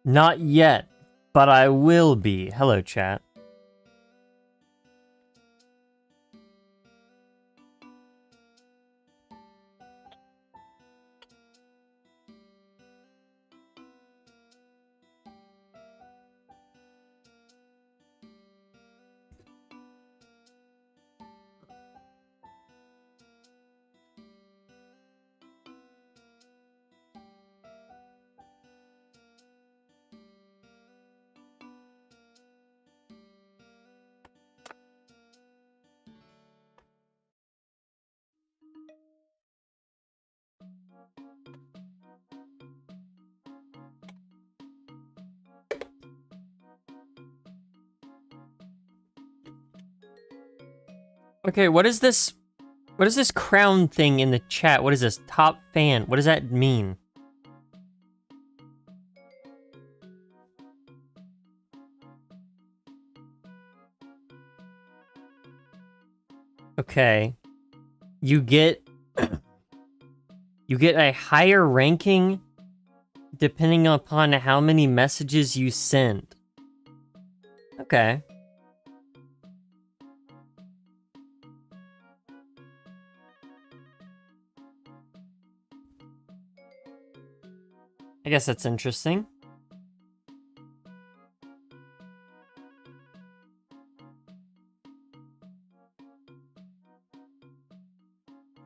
Not yet, but I will be. Hello, chat. Okay, what is this? What is this crown thing in the chat? What is this? Top fan. What does that mean? Okay. You get a higher ranking depending upon how many messages you send. Okay. I guess that's interesting.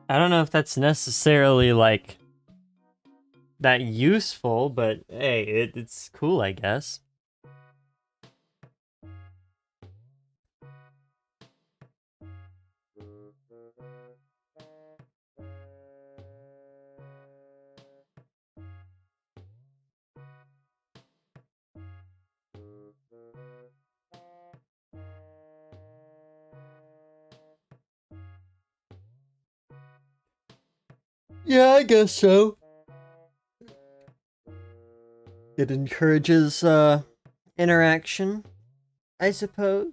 I don't know if that's necessarily, like, that useful, but hey, it's cool, I guess. Yeah, I guess so. It encourages, interaction, I suppose.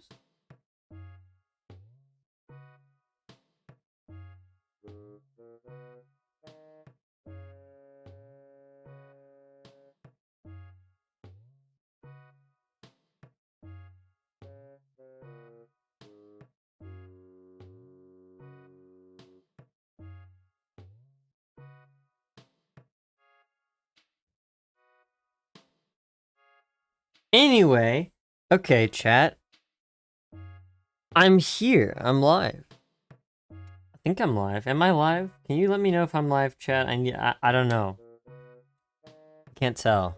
Anyway, okay, chat. I'm here. I'm live. I think I'm live. Am I live? Can you let me know if I'm live, chat? I don't know. Can't tell.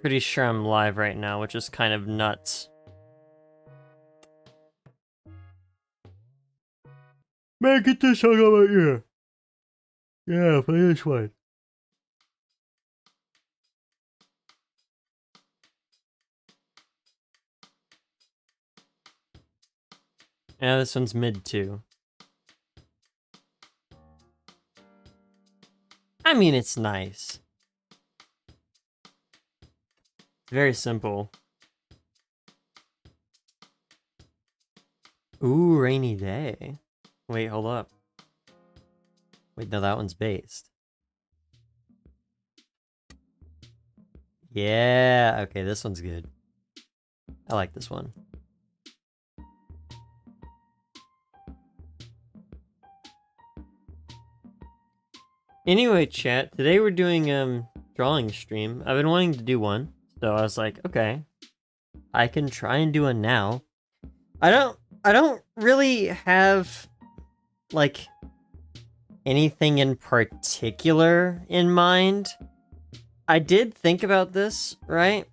Pretty sure I'm live right now, which is kind of nuts. Man, get this song out of my ear. Yeah, play this one. Yeah, this one's mid too. I mean, it's nice. Very simple. Ooh, rainy day. Wait, hold up. Wait, no, that one's based. Yeah, okay, this one's good. I like this one. Anyway, chat, today we're doing drawing stream. I've been wanting to do one, so I was like, okay, I can try and do one now. I don't really have, like, anything in particular in mind. I did think about this, right?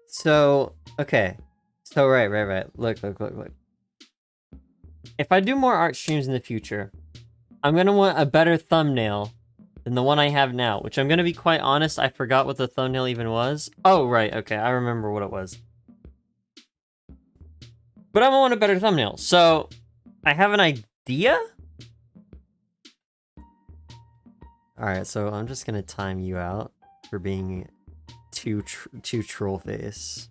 So, okay. So, right. Look. If I do more art streams in the future, I'm gonna want a better thumbnail than the one I have now, which I'm gonna be quite honest, I forgot what the thumbnail even was. Oh, right, okay, I remember what it was. But I want a better thumbnail, so I have an idea? Alright, so I'm just gonna time you out for being too troll face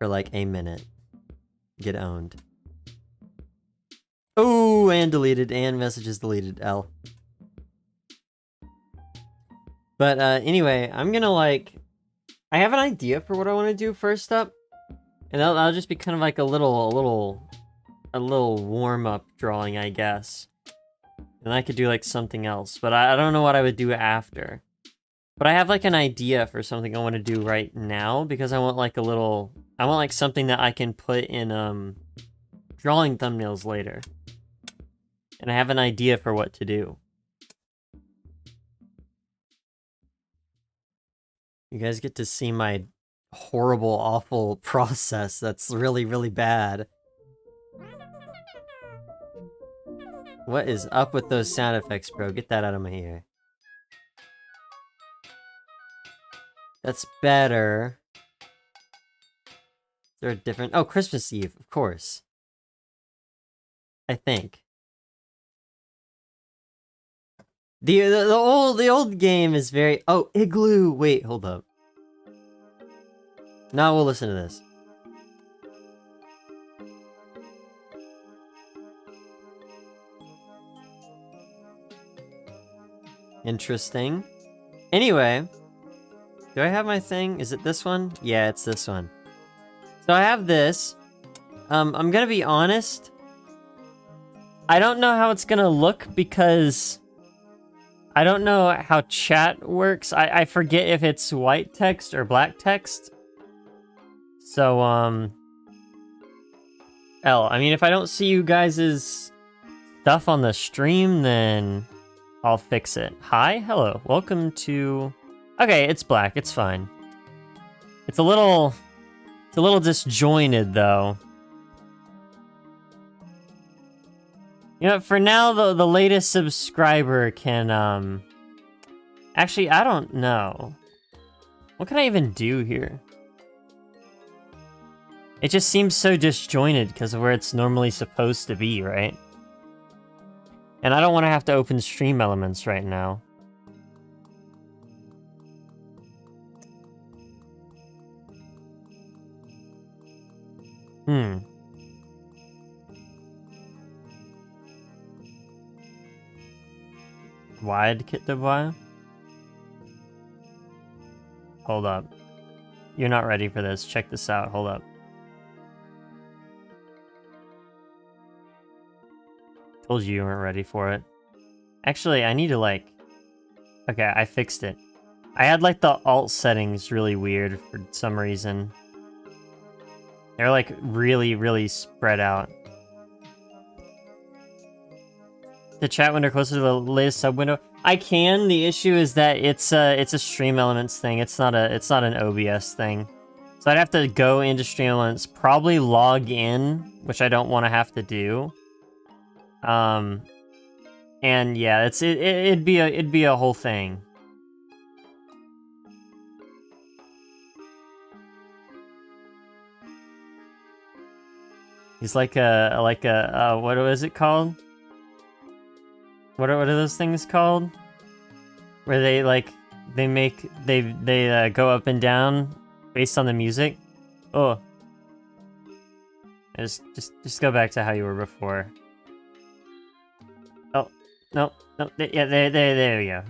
for like a minute. Get owned. Ooh, Ooh, and deleted, and messages deleted, L. But anyway, I'm gonna like... I have an idea for what I want to do first up. And that'll just be kind of like a little warm-up drawing, I guess. And I could do like something else, but I don't know what I would do after. But I have like an idea for something I want to do right now, because I want like I want like something that I can put in drawing thumbnails later. And I have an idea for what to do. You guys get to see my horrible, awful process that's really, really bad. What is up with those sound effects, bro? Get that out of my ear. That's better. Is there a different... Oh, Christmas Eve, of course. I think. The old game is very... Oh, Igloo! Wait, hold up. Now we'll listen to this. Interesting. Anyway, do I have my thing? Is it this one? Yeah, it's this one. So I have this. I'm gonna be honest. I don't know how it's gonna look because I don't know how chat works. I forget if it's white text or black text. So, L, I mean, if I don't see you guys' stuff on the stream, then I'll fix it. Hi, hello, welcome to... Okay, it's black, it's fine. It's a little disjointed, though. You know, for now, the latest subscriber can, Actually, I don't know. What can I even do here? It just seems so disjointed because of where it's normally supposed to be, right? And I don't want to have to open stream elements right now. Wide Kitt to buy? Hold up. You're not ready for this. Check this out. Hold up. Told you weren't ready for it. Actually, I need to like... Okay, I fixed it. I had like the alt settings really weird for some reason. They're like really spread out. The chat window closer to the latest sub window. I can. The issue is that it's a stream elements thing. It's not an OBS thing. So I'd have to go into stream elements, probably log in, which I don't want to have to do. And yeah, it'd be a whole thing. He's like a what was it called? What are those things called? Where they like they go up and down based on the music? Oh. Just go back to how you were before. Oh, no, yeah, there we go.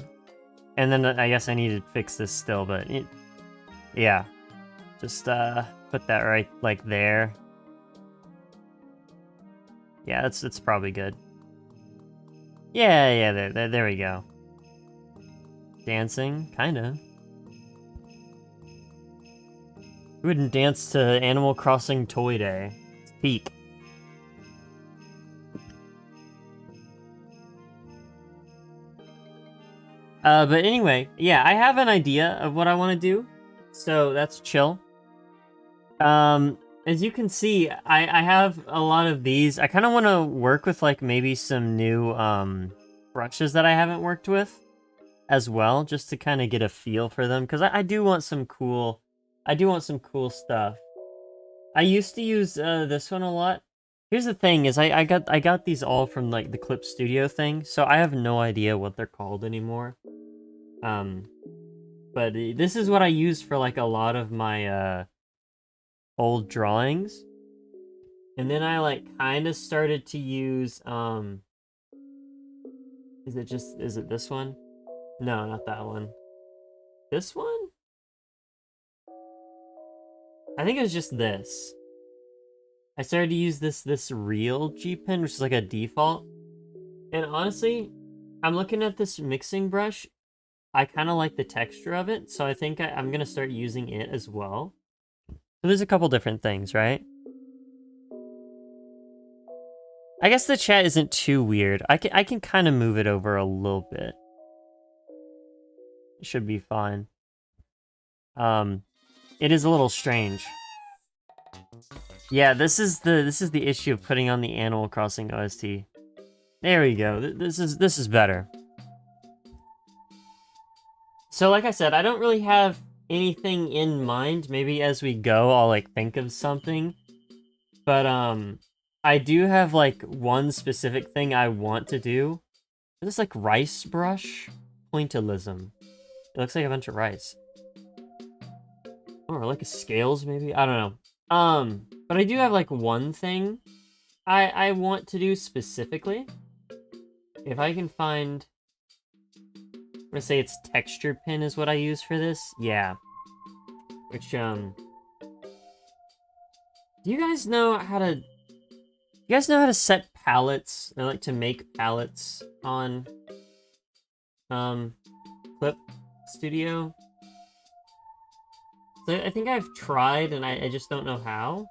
And then I guess I need to fix this still, but yeah. Just put that right like there. Yeah, it's probably good. Yeah, there we go. Dancing, kinda. Who wouldn't dance to Animal Crossing Toy Day? It's peak. But anyway, yeah, I have an idea of what I want to do, so that's chill. As you can see, I have a lot of these. I kind of want to work with, like, maybe some new, brushes that I haven't worked with as well, just to kind of get a feel for them, because I do want some cool, stuff. I used to use, this one a lot. Here's the thing, is I got these all from, like, the Clip Studio thing, so I have no idea what they're called anymore. But this is what I use for, like, a lot of my, old drawings. And then I, like, kind of started to use, Is it this one? No, not that one. This one? I think it was just this. I started to use this real G-pen, which is like a default. And honestly, I'm looking at this mixing brush. I kind of like the texture of it, so I think I'm going to start using it as well. So there's a couple different things, right? I guess the chat isn't too weird. I can kind of move it over a little bit. It should be fine. It is a little strange. Yeah, this is the issue of putting on the Animal Crossing OST. There we go. This is better. So like I said, I don't really have anything in mind. Maybe as we go, I'll like think of something. But I do have like one specific thing I want to do. This like rice brush pointillism. It looks like a bunch of rice. Or like a scales maybe? I don't know. But I do have like one thing I want to do specifically. If I can find, I'm gonna say it's texture pin is what I use for this. Yeah. Which do you guys know how to set palettes? I like to make palettes on Clip Studio. So I think I've tried and I just don't know how.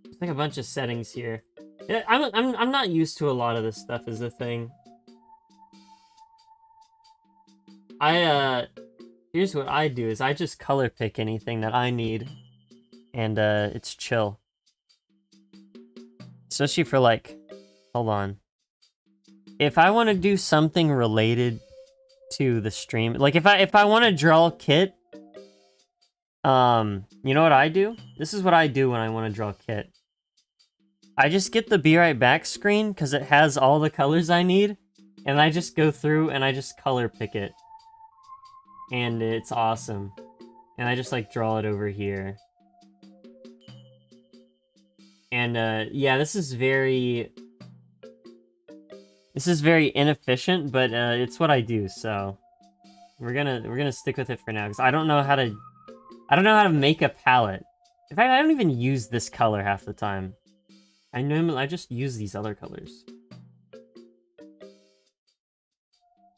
There's like a bunch of settings here. Yeah, I'm not used to a lot of this stuff is the thing. Here's what I do is I just color pick anything that I need, and it's chill. Especially for like, hold on. If I want to do something related to the stream, like if I want to draw Kitt, you know what I do? This is what I do when I want to draw Kitt. I just get the Be Right Back screen because it has all the colors I need, and I just go through and I just color pick it. And it's awesome. And I just like draw it over here. And yeah, this is very inefficient, but it's what I do, so we're gonna stick with it for now because I don't know how to make a palette. In fact, I don't even use this color half the time. I just use these other colors.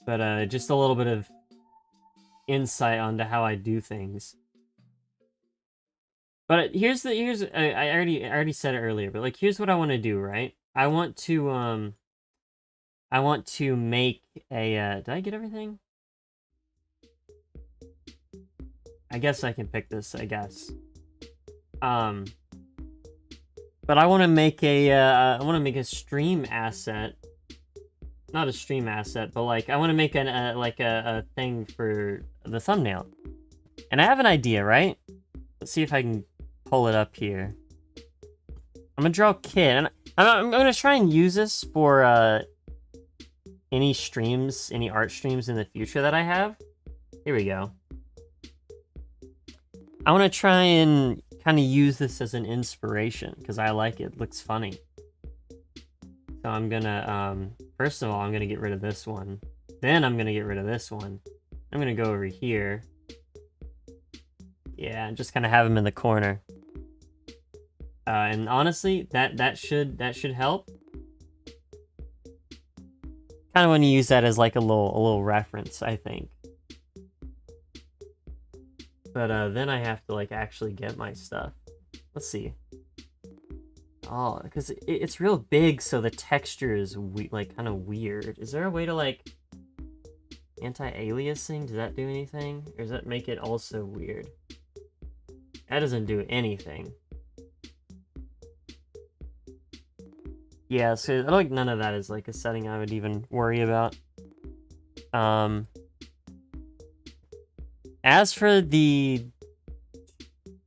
But just a little bit of insight onto how I do things. But I already said it earlier, but like here's what I want to do, right? I want to make a did I get everything? I guess I can pick this, I guess. But I want to make a stream asset. Not a stream asset, but like I want to make a thing for the thumbnail. And I have an idea, right? Let's see if I can pull it up here. I'm gonna draw Kitt, and I'm gonna try and use this for any art streams in the future that I have. Here we go. I want to try and kind of use this as an inspiration because I like it. It looks funny. So I'm gonna first of all I'm gonna get rid of this one. Then I'm gonna get rid of this one. I'm gonna go over here. Yeah, and just kind of have them in the corner. And honestly, that should help. Kind of want to use that as like a little reference, I think. But then I have to like actually get my stuff. Let's see. Oh, because it's real big, so the texture is like kind of weird. Is there a way to like anti-aliasing? Does that do anything, or does that make it also weird? That doesn't do anything. Yeah, so like none of that is like a setting I would even worry about. As for the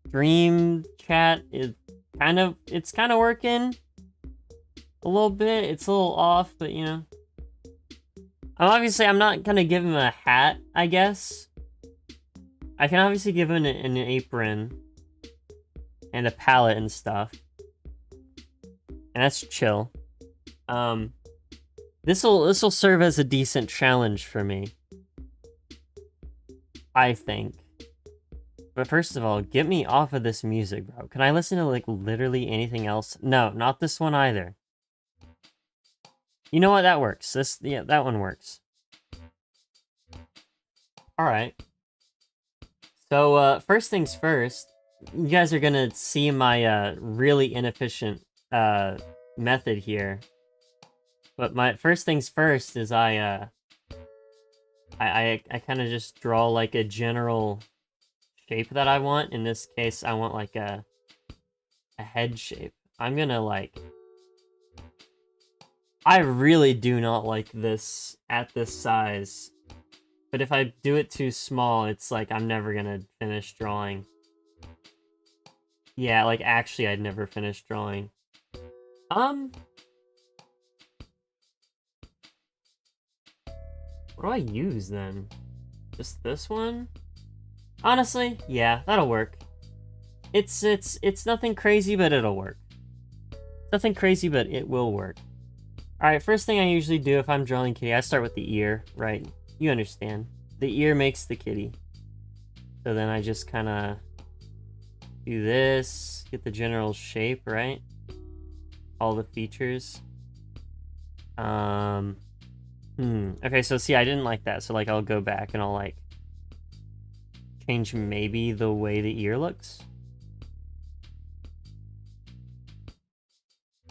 stream chat, it's kind of working a little bit. It's a little off, but you know. I'm not gonna give him a hat, I guess. I can obviously give him an apron and a palette and stuff. and that's chill. This'll serve as a decent challenge for me, I think. But first of all, get me off of this music, bro. Can I listen to, like, literally anything else? No, not this one either. You know what? That works. Yeah, that one works. Alright. So, first things first, you guys are gonna see my, really inefficient, method here. But my first things first is I kind of just draw, like, a general shape that I want. In this case, I want, like, a head shape. I'm gonna, like... I really do not like this at this size. But if I do it too small, it's like I'm never gonna finish drawing. Yeah, like, actually, I'd never finish drawing. What do I use, then? Just this one? Honestly, yeah, that'll work. It's nothing crazy, but it'll work. Nothing crazy, but it will work. Alright, first thing I usually do if I'm drawing kitty, I start with the ear, right? You understand. The ear makes the kitty. So then I just kind of do this, get the general shape, right? All the features. Okay, so see, I didn't like that, so, like, I'll go back and I'll, like, change maybe the way the ear looks.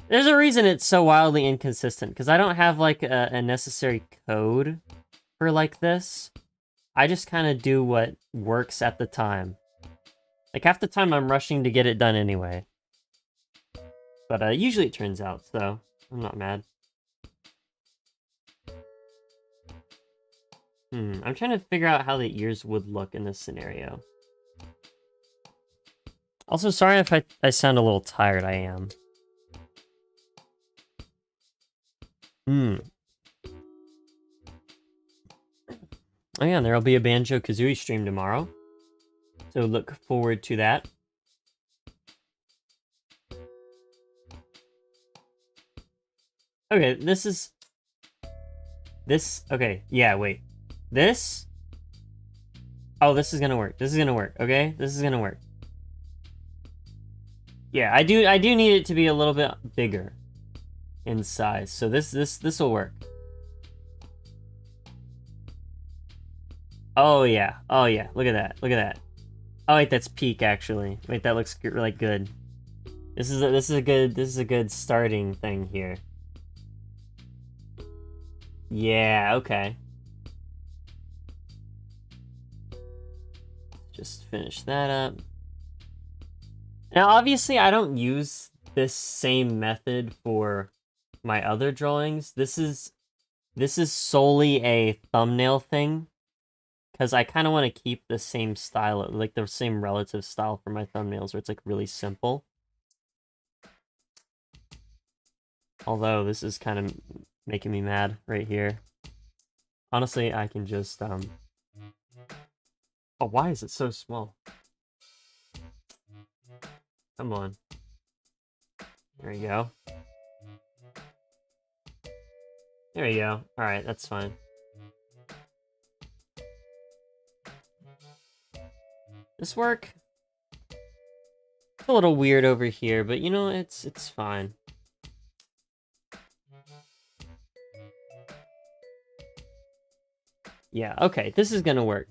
There's a reason it's so wildly inconsistent, because I don't have, like, a necessary code for, like, this. I just kind of do what works at the time. Like, half the time I'm rushing to get it done anyway. But, usually it turns out, so I'm not mad. I'm trying to figure out how the ears would look in this scenario. Also, sorry if I sound a little tired, I am. Oh yeah, and there'll be a Banjo-Kazooie stream tomorrow. So look forward to that. Okay, okay, yeah, wait. This? Oh, this is gonna work. This is gonna work, okay? This is gonna work. Yeah, I do need it to be a little bit bigger in size. So this will work. Oh yeah. Oh yeah. Look at that. Look at that. Oh wait, that's peak actually. Wait, that looks like good. This is a good starting thing here. Yeah, okay. Just finish that up. Now, obviously, I don't use this same method for my other drawings. This is solely a thumbnail thing, because I kind of want to keep the same style, like the same relative style for my thumbnails, where it's like really simple. Although this is kind of making me mad right here. Honestly, I can just Oh, why is it so small? Come on. There we go. There we go. Alright, that's fine. This work? It's a little weird over here, but you know, it's fine. Yeah, okay, this is gonna work.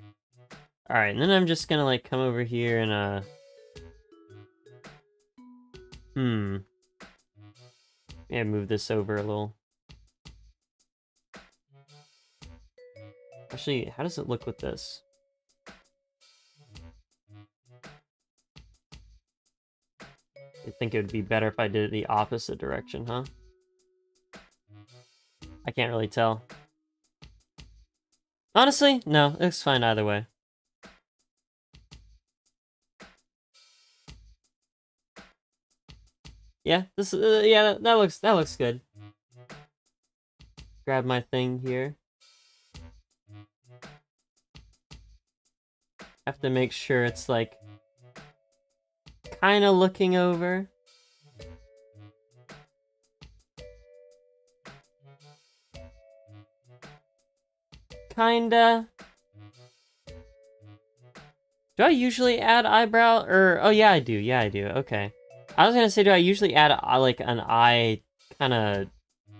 Alright, and then I'm just gonna, like, come over here and, yeah, move this over a little. Actually, how does it look with this? I think it would be better if I did it the opposite direction, huh? I can't really tell. Honestly, no, it's fine either way. Yeah, yeah, that looks good. Grab my thing here. Have to make sure it's, like, kind of looking over. kinda. Do I usually add eyebrow? Or, oh yeah, I do. Yeah, I do. Okay. I was gonna say, do I usually add like an eye kind of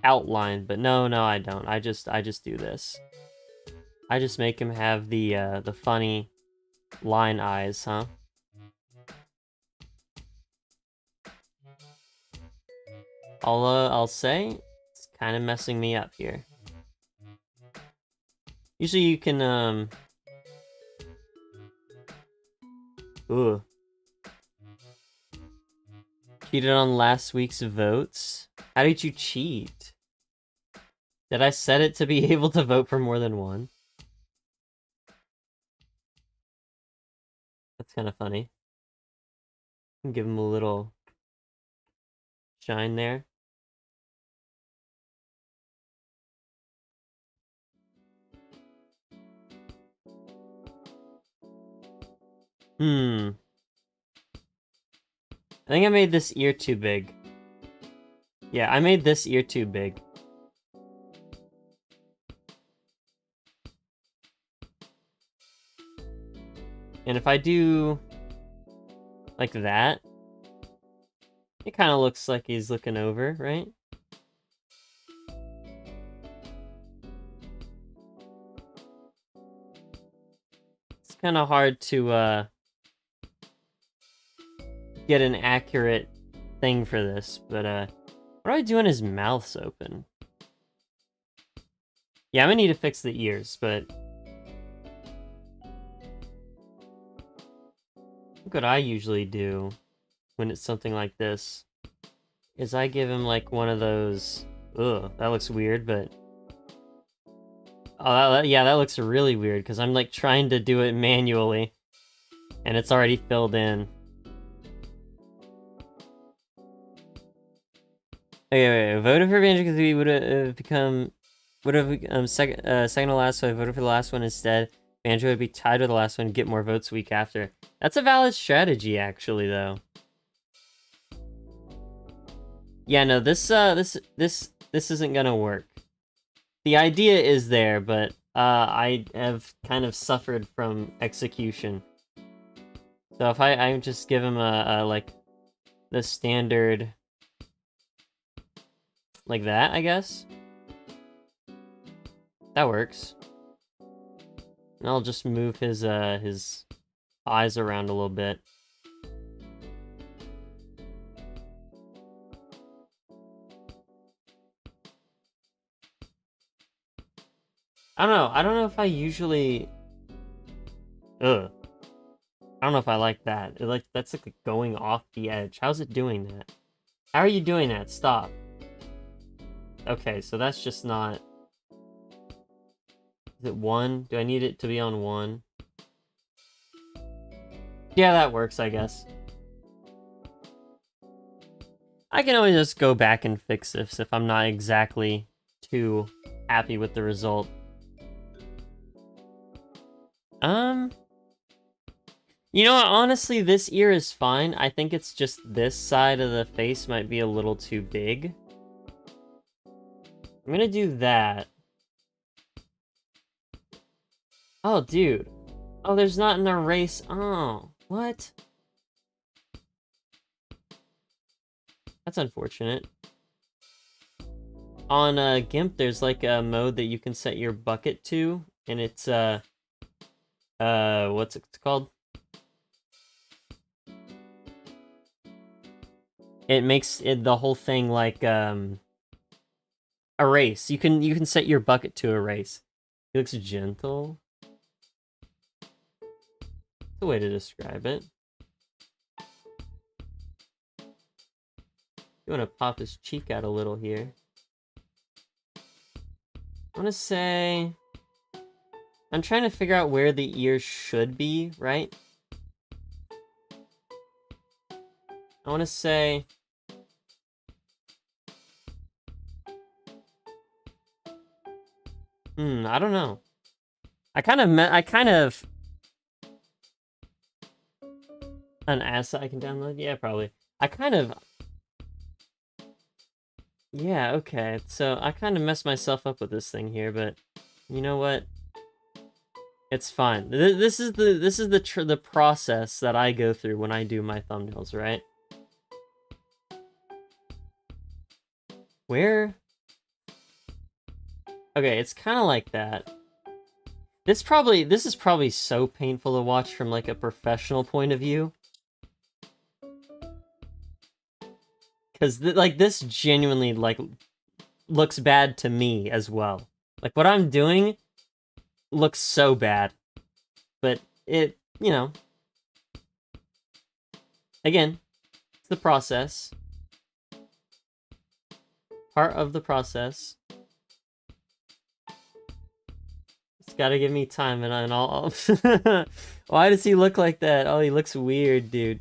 outline? But no, I don't. I just do this. I just make him have the funny line eyes, huh? I'll say it's kind of messing me up here. Usually you can ooh. Cheated on last week's votes? How did you cheat? Did I set it to be able to vote for more than one? That's kind of funny. Give him a little shine there. I think I made this ear too big. Yeah, I made this ear too big. And if I do like that, it kind of looks like he's looking over, right? It's kind of hard to get an accurate thing for this, but what do I do when his mouth's open? Yeah, I'm gonna need to fix the ears, but what I usually do when it's something like this is I give him like one of those. Ugh, that looks weird, but oh, yeah, that looks really weird because I'm like trying to do it manually, and it's already filled in. Okay, wait. Voted for Banjo because we would have second to last, so I voted for the last one instead. Banjo would be tied with the last one, get more votes week after. That's a valid strategy, actually, though. Yeah, no, this isn't gonna work. The idea is there, but I have kind of suffered from execution. So if I just give him a like the standard like that, I guess that works. And I'll just move his eyes around a little bit. I don't know if I usually. Ugh. I don't know if I like that. That's like going off the edge. How's it doing that? How are you doing that? Stop. Okay, so that's just not. Is it 1? Do I need it to be on 1? Yeah, that works, I guess. I can always just go back and fix this if I'm not exactly too happy with the result. You know what, honestly, this ear is fine. I think it's just this side of the face might be a little too big. I'm gonna do that. Oh, dude. Oh, there's not an erase. Oh, what? That's unfortunate. On GIMP, there's like a mode that you can set your bucket to, and it's what's it called? It makes the whole thing like erase. You can set your bucket to erase. It looks gentle. That's a way to describe it. You want to pop his cheek out a little here. I want to say... I'm trying to figure out where the ear should be, right? I want to say... I don't know. I kind of... An asset I can download? Yeah, probably. I kind of... Yeah, okay. So I kind of messed myself up with this thing here, but you know what? It's fine. This is the process that I go through when I do my thumbnails, right? Where? Okay, it's kind of like that. This is probably so painful to watch from like a professional point of view. Cause like this genuinely like looks bad to me as well. Like what I'm doing looks so bad. But it, you know, again, it's the process. Part of the process. It's gotta give me time and I'll... Why does he look like that? Oh, he looks weird, dude.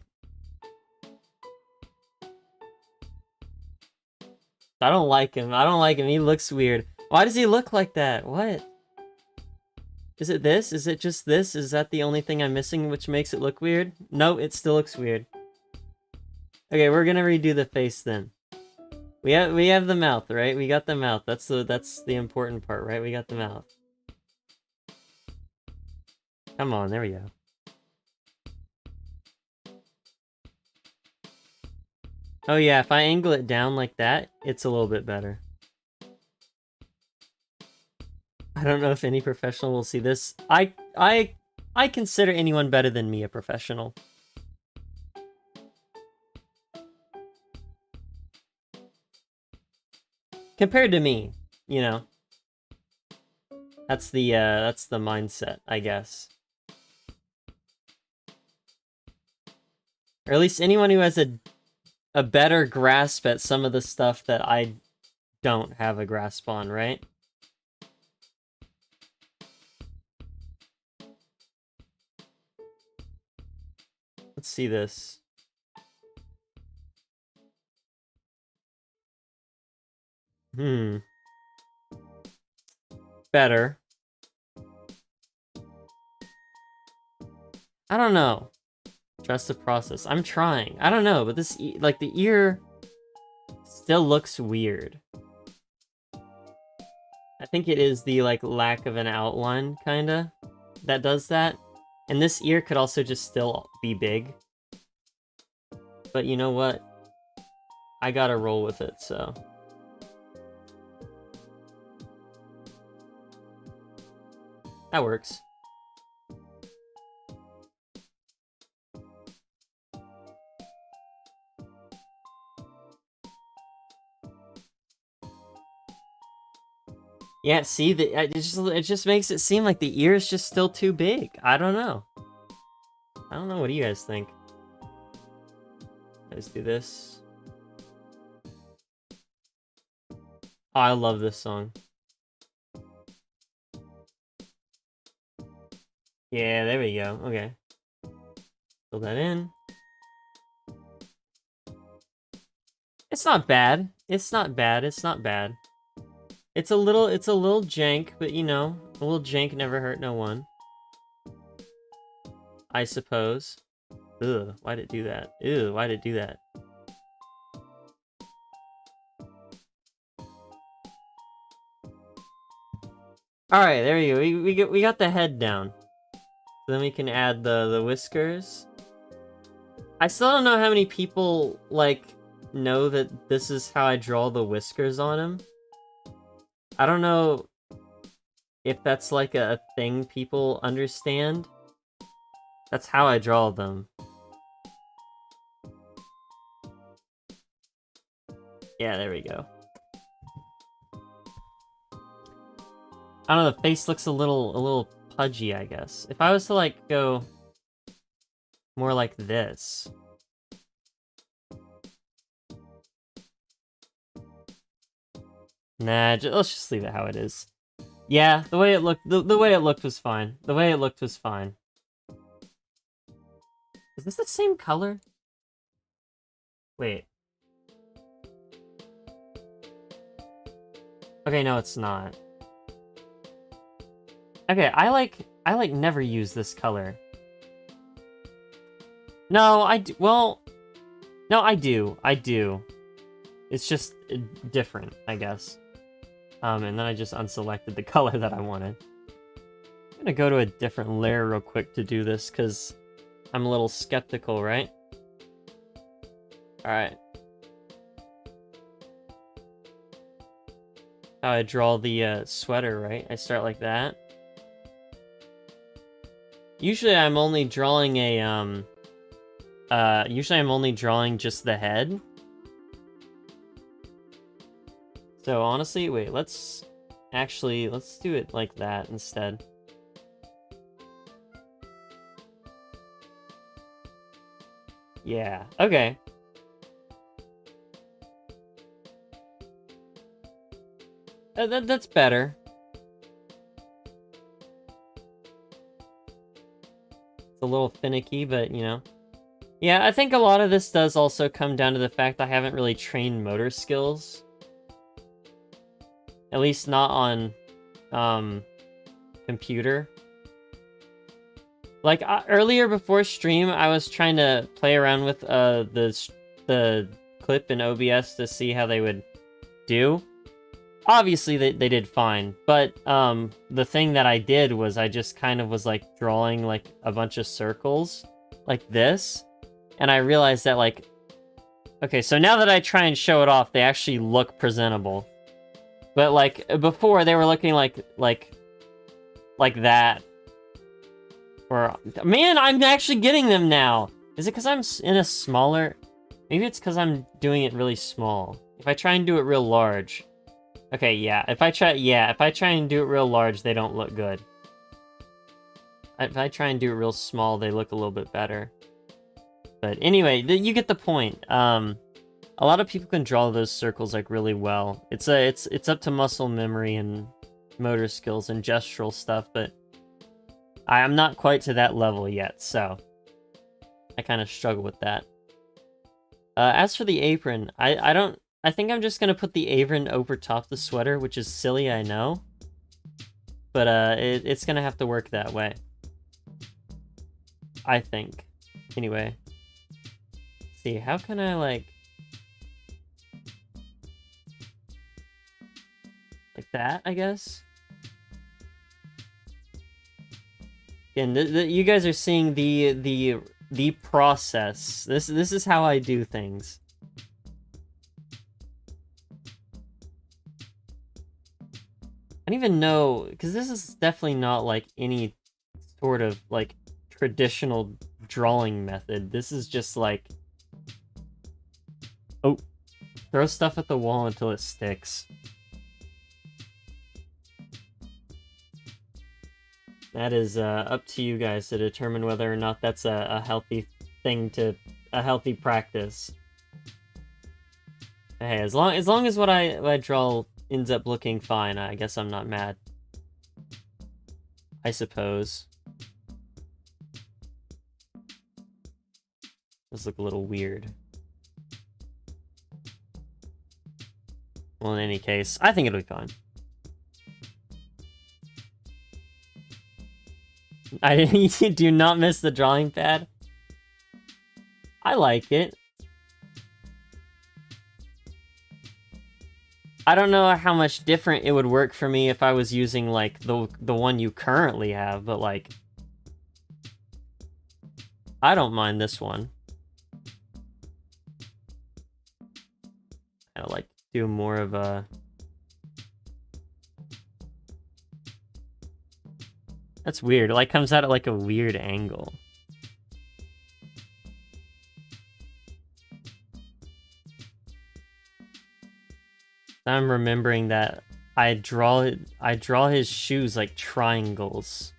I don't like him. I don't like him. He looks weird. Why does he look like that? What? Is it this? Is it just this? Is that the only thing I'm missing which makes it look weird? No, it still looks weird. Okay, we're gonna redo the face then. We have the mouth, right? We got the mouth. That's the important part, right? We got the mouth. Come on, there we go. Oh yeah, if I angle it down like that, it's a little bit better. I don't know if any professional will see this. I consider anyone better than me a professional. Compared to me, you know. That's the mindset, I guess. Or at least anyone who has a better grasp at some of the stuff that I don't have a grasp on, right? Let's see this. Better. I don't know. Trust the process. I'm trying. I don't know, but this, like, the ear still looks weird. I think it is the, like, lack of an outline, kinda, that does that. And this ear could also just still be big. But you know what? I gotta roll with it, so... That works. Yeah, see, it just makes it seem like the ear is just still too big. I don't know. I don't know. What do you guys think? Let's do this. Oh, I love this song. Yeah, there we go. Okay. Fill that in. It's not bad. It's not bad. It's not bad. It's a little jank, but you know, a little jank never hurt no one. I suppose. Ugh, why'd it do that? Ew, why'd it do that? Alright, there we go. We got the head down. So then we can add the whiskers. I still don't know how many people, like, know that this is how I draw the whiskers on him. I don't know if that's like a thing people understand. That's how I draw them. Yeah, there we go. I don't know, the face looks a little pudgy, I guess. If I was to, like, go more like this. Nah, let's just leave it how it is. Yeah, the way it looked, the way it looked was fine. The way it looked was fine. Is this the same color? Wait. Okay, no, it's not. Okay, I like never use this color. No, well, no, I do. It's just different, I guess. And then I just unselected the color that I wanted. gonna go to a different layer real quick to do this, because I'm a little skeptical, right? Alright. How I draw the sweater, right? I start like that. Usually I'm only drawing a, usually I'm only drawing just the head. So honestly, wait, let's do it like that instead. Yeah, okay. That's better. It's a little finicky, but you know. Yeah, I think a lot of this does also come down to the fact I haven't really trained motor skills. At least not on, computer. Like, earlier before stream, I was trying to play around with, the clip in OBS to see how they would do. Obviously, they did fine, but, the thing that I did was I just kind of was, like, drawing, like, a bunch of circles, like this, and I realized that, like, okay, so now that I try and show it off, they actually look presentable. But, like, before, they were looking like that. Or, man, I'm actually getting them now! Is it because I'm in a smaller... Maybe it's because I'm doing it really small. If I try and do it real large... Okay, yeah, if I try and do it real large, they don't look good. If I try and do it real small, they look a little bit better. But anyway, you get the point. A lot of people can draw those circles, like, really well. It's up to muscle memory and motor skills and gestural stuff, but I am not quite to that level yet, so I kind of struggle with that. As for the apron, I think I'm just gonna put the apron over top the sweater, which is silly, I know. But it's gonna have to work that way. I think. Anyway. Let's see, how can I, like that, I guess? Again, you guys are seeing the process. This is how I do things. I don't even know, because this is definitely not, like, any sort of, like, traditional drawing method. This is just, like... Oh. Throw stuff at the wall until it sticks. That is up to you guys to determine whether or not that's a healthy thing a healthy practice. Hey, as long as what I draw ends up looking fine, I guess I'm not mad. I suppose. Those look a little weird. Well, in any case, I think it'll be fine. You do not miss the drawing pad? I like it. I don't know how much different it would work for me if I was using, like, the one you currently have, but, like... I don't mind this one. I like do more of a... That's weird. It, like, comes out at, like, a weird angle. I'm remembering that I draw his shoes like triangles.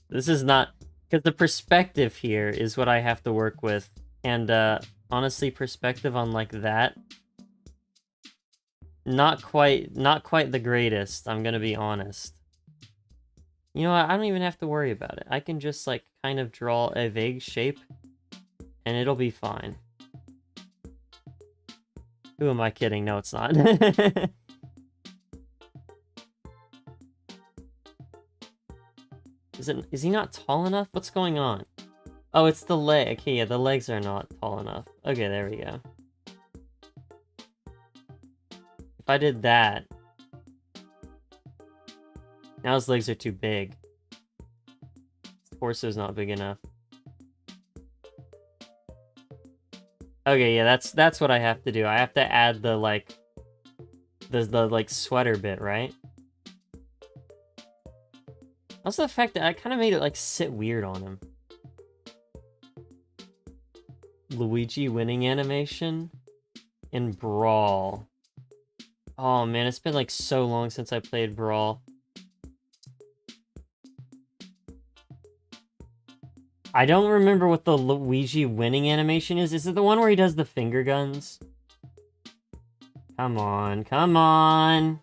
This is not... Because the perspective here is what I have to work with. And, honestly, perspective on, like, that... Not quite the greatest, I'm gonna be honest. You know what, I don't even have to worry about it. I can just, like, kind of draw a vague shape, and it'll be fine. Who am I kidding? No, it's not. Is he not tall enough? What's going on? Oh, it's the leg. Okay, yeah, the legs are not tall enough. Okay, there we go. If I did that, Now his legs are too big. His torso's not big enough. Okay, yeah, that's what I have to do. I have to add the, like, the like, sweater bit, right? Also the fact that I kind of made it, like, sit weird on him. Luigi winning animation in Brawl. Oh, man, it's been, like, so long since I played Brawl. I don't remember what the Luigi winning animation is. Is it the one where he does the finger guns? Come on, come on.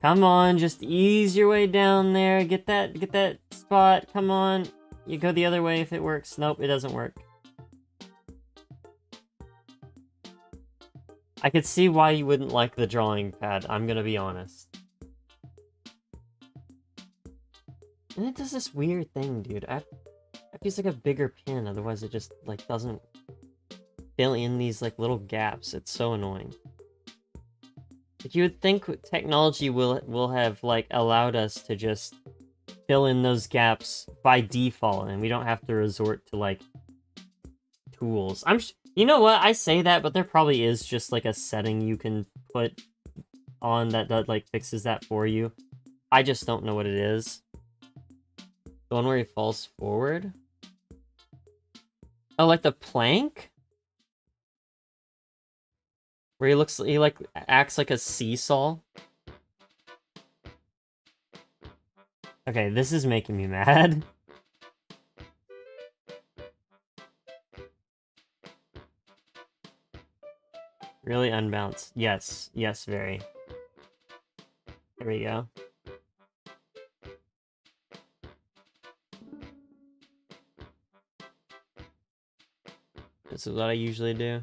Come on, just ease your way down there. Get that spot. Come on. You go the other way if it works. Nope, it doesn't work. I could see why you wouldn't like the drawing pad, I'm gonna be honest. And it does this weird thing, dude. I have to use, like, a bigger pin, otherwise it just, like, doesn't fill in these, like, little gaps. It's so annoying. Like, you would think technology will have, like, allowed us to just fill in those gaps by default, and we don't have to resort to, like, tools. You know what? I say that, but there probably is just, like, a setting you can put on that like, fixes that for you. I just don't know what it is. The one where he falls forward? Oh, like the plank? Where he like, acts like a seesaw? Okay, this is making me mad. Really unbalanced. Yes. Yes, very. There we go. This is what I usually do.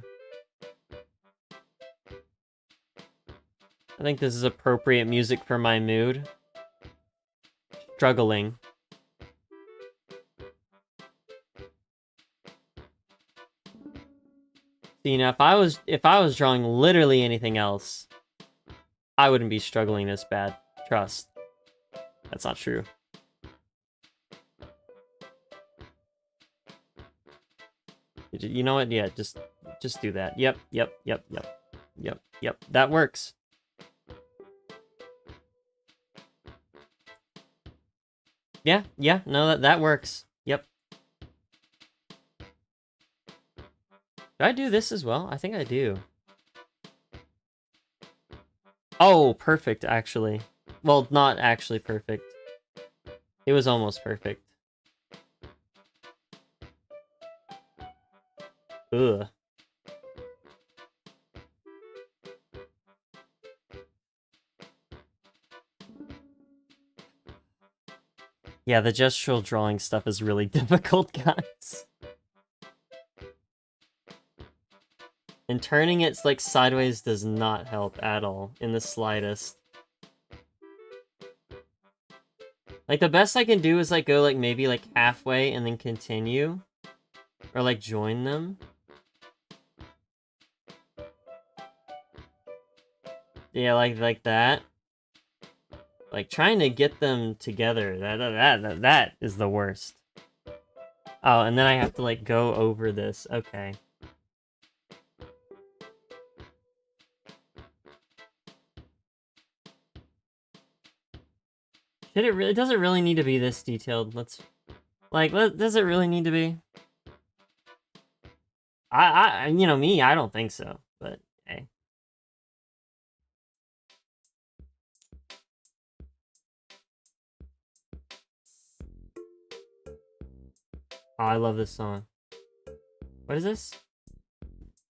I think this is appropriate music for my mood. Struggling. See, now if I was drawing literally anything else, I wouldn't be struggling this bad. Trust. That's not true. You know what? Yeah, just do that. Yep. That works. Yeah, no, that works. Yep. Do I do this as well? I think I do. Oh, perfect, actually. Well, not actually perfect. It was almost perfect. Ugh. Yeah, the gestural drawing stuff is really difficult, guys. And turning it, like, sideways does not help at all, in the slightest. Like, the best I can do is, like, go, like, maybe, like, halfway and then continue. Or, like, join them. Yeah, like that. Like, trying to get them together, that is the worst. Oh, and then I have to, like, go over this. Okay. It does it really need to be this detailed? Does it really need to be? You know me, I don't think so, but hey. Oh, I love this song. What is this?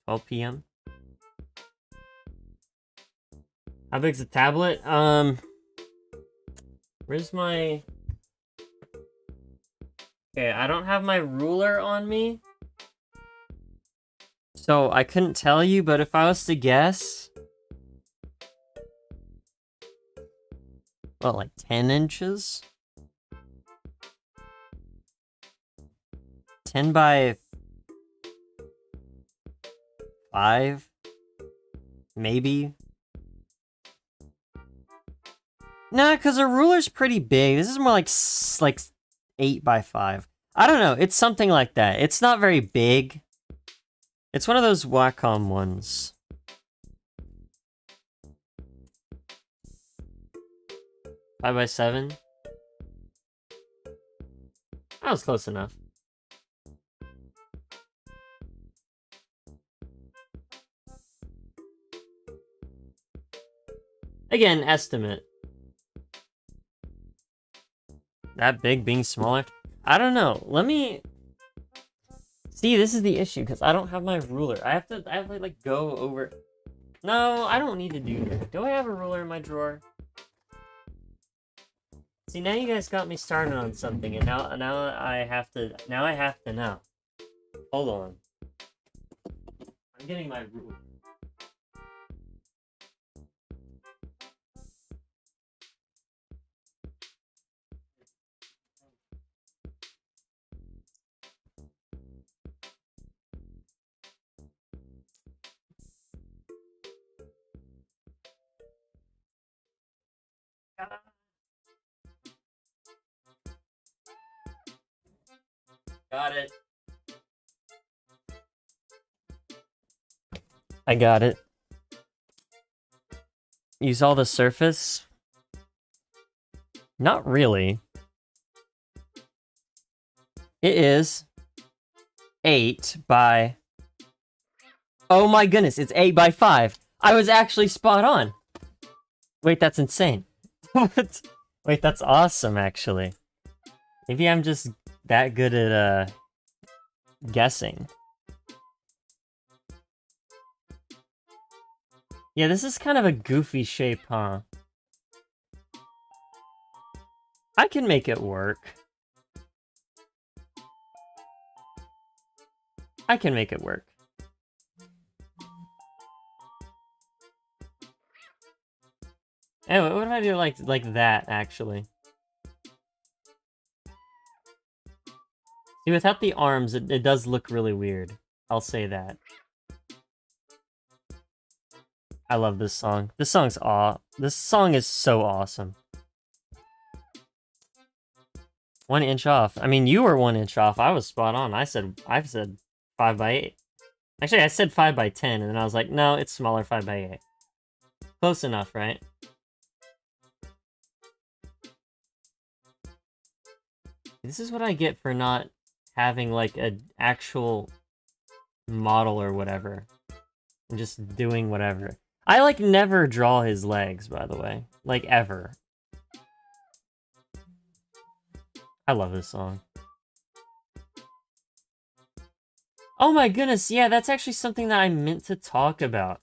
12 p.m. How big's the tablet? Where's my... Okay, I don't have my ruler on me. So I couldn't tell you, but if I was to guess... What, like 10 inches? 10 by 5? Maybe? Nah, because a ruler's pretty big. This is more like 8 by 5. I don't know. It's something like that. It's not very big. It's one of those Wacom ones. Five by 7. That was close enough. Again, estimate. That big being smaller? I don't know. Let me... See, this is the issue, because I don't have my ruler. I have to like, go over... No, I don't need to do that. Do I have a ruler in my drawer? See, now you guys got me started on something, and now I have to know. Hold on. I'm getting my ruler. Got it. I got it. Use all the surface? Not really. It is 8 by... Oh my goodness, it's 8 by 5. I was actually spot on. Wait, that's insane. What? Wait, that's awesome, actually. Maybe I'm just that good at, guessing. Yeah, this is kind of a goofy shape, huh? I can make it work. I can make it work. Anyway, what if I do like that, actually? See, without the arms, it does look really weird. I'll say that. I love this song. This song is so awesome. 1 inch off. I mean, you were 1 inch off. I was spot on. I've said 5 by 8. Actually, I said 5 by 10, and then I was like, no, it's smaller, 5 by 8. Close enough, right? This is what I get for not having, like, an actual model or whatever. And just doing whatever. I, like, never draw his legs, by the way. Like, ever. I love this song. Oh my goodness, yeah, that's actually something that I meant to talk about.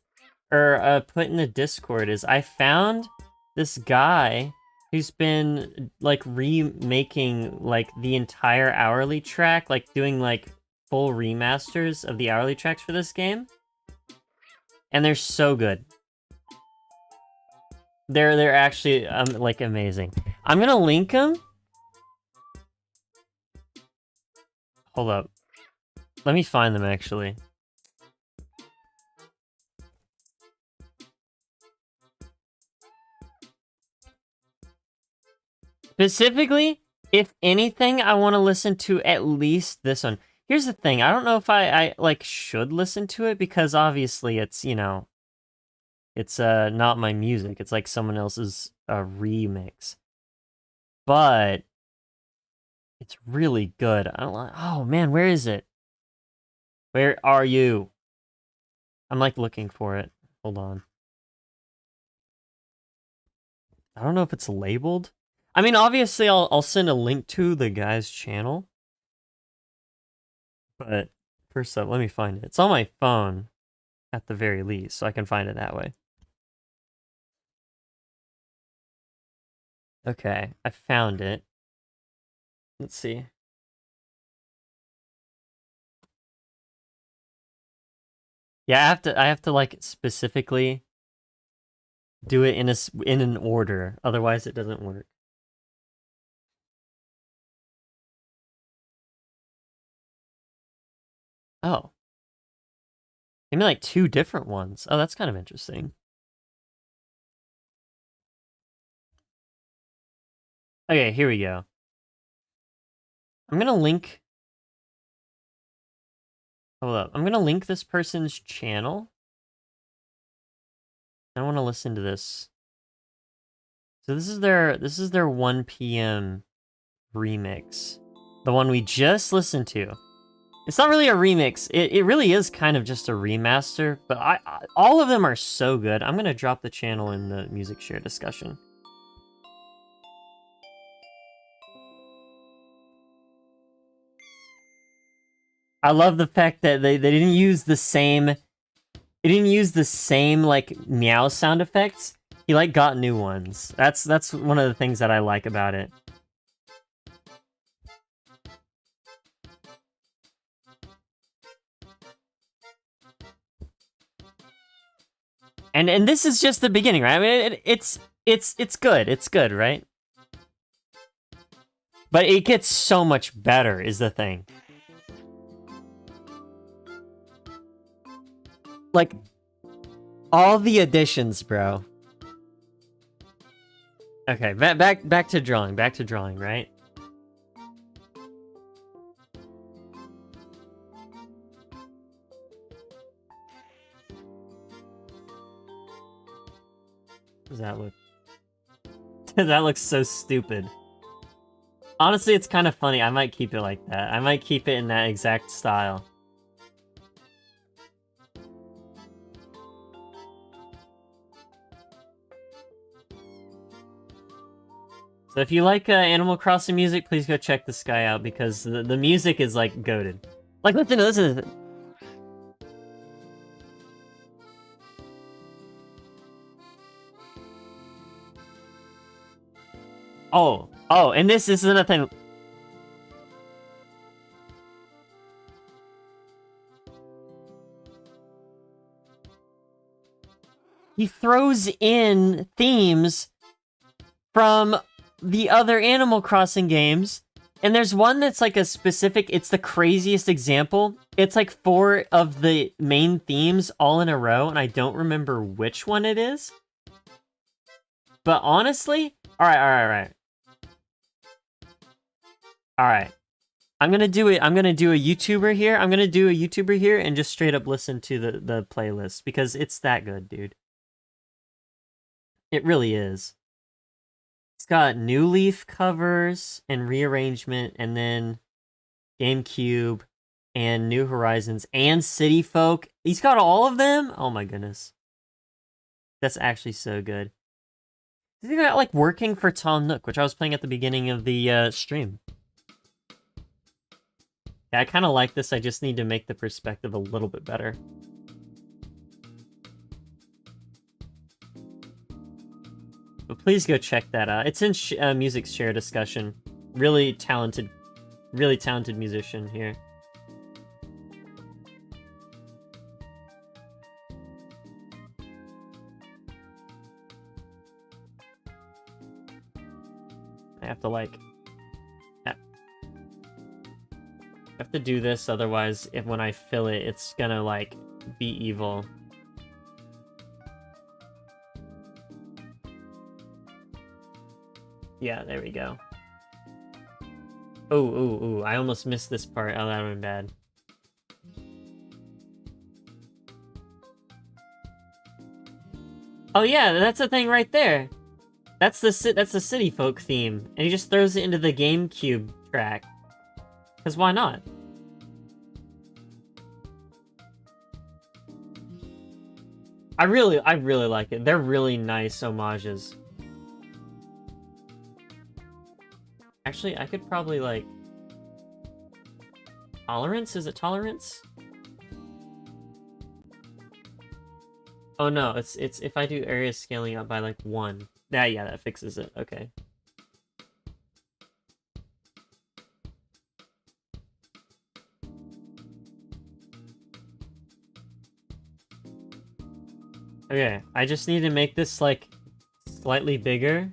Or, put in the Discord, is I found this guy who's been, like, remaking, like, the entire hourly track, like, doing, like, full remasters of the hourly tracks for this game. And they're so good. They're actually, like, amazing. I'm gonna link them. Hold up. Let me find them, actually. Specifically, if anything, I want to listen to at least this one. Here's the thing. I don't know if I like, should listen to it, because obviously it's, you know, it's, not my music. It's like someone else's, remix. But it's really good. I don't like... Oh, man, where is it? Where are you? I'm, like, looking for it. Hold on. I don't know if it's labeled. I mean, obviously, I'll send a link to the guy's channel. But first up, let me find it. It's on my phone, at the very least, so I can find it that way. Okay, I found it. Let's see. Yeah, I have to like specifically do it in an order, otherwise it doesn't work. Oh. Maybe like 2 different ones. Oh, that's kind of interesting. Okay, here we go. I'm gonna link... Hold up. I'm gonna link this person's channel. I want to listen to this. So this is their 1 p.m. remix. The one we just listened to. It's not really a remix. It really is kind of just a remaster, but all of them are so good. I'm gonna drop the channel in the music share discussion. I love the fact that they didn't use the same... They didn't use the same, like, meow sound effects. He, like, got new ones. That's one of the things that I like about it. And this is just the beginning, right? I mean, it's good. It's good, right? But it gets so much better, is the thing. Like, all the additions, bro. Okay, back to drawing, right? Does that look... That looks so stupid. Honestly, it's kind of funny. I might keep it like that. I might keep it in that exact style. So if you like Animal Crossing music, please go check this guy out, because the music is, like, goated. Like, listen to this. Oh, and this is another thing. He throws in themes from the other Animal Crossing games, and there's one that's like a specific... It's the craziest example. It's like 4 of the main themes all in a row, and I don't remember which one it is. But honestly... Alright. I'm gonna do a YouTuber here. I'm gonna do a YouTuber here and just straight up listen to the playlist, because it's that good, dude. It really is. It's got New Leaf covers and rearrangement, and then GameCube and New Horizons and City Folk. He's got all of them? Oh my goodness. That's actually so good. He's got, like, Working for Tom Nook, which I was playing at the beginning of the stream. Yeah, I kind of like this. I just need to make the perspective a little bit better. But please go check that out. It's in music share discussion. Really talented musician here. I have to, like... I have to do this, otherwise, when I fill it, it's gonna, like, be evil. Yeah, there we go. Ooh, I almost missed this part. Oh, that would've been bad. Oh yeah, that's the thing right there. That's the City Folk theme, and he just throws it into the GameCube track. Cause why not? I really like it. They're really nice homages. Actually, I could probably, like... Tolerance? Is it tolerance? Oh no, it's if I do area scaling up by, like, 1. Yeah, that fixes it. Okay. Okay, I just need to make this, like, slightly bigger.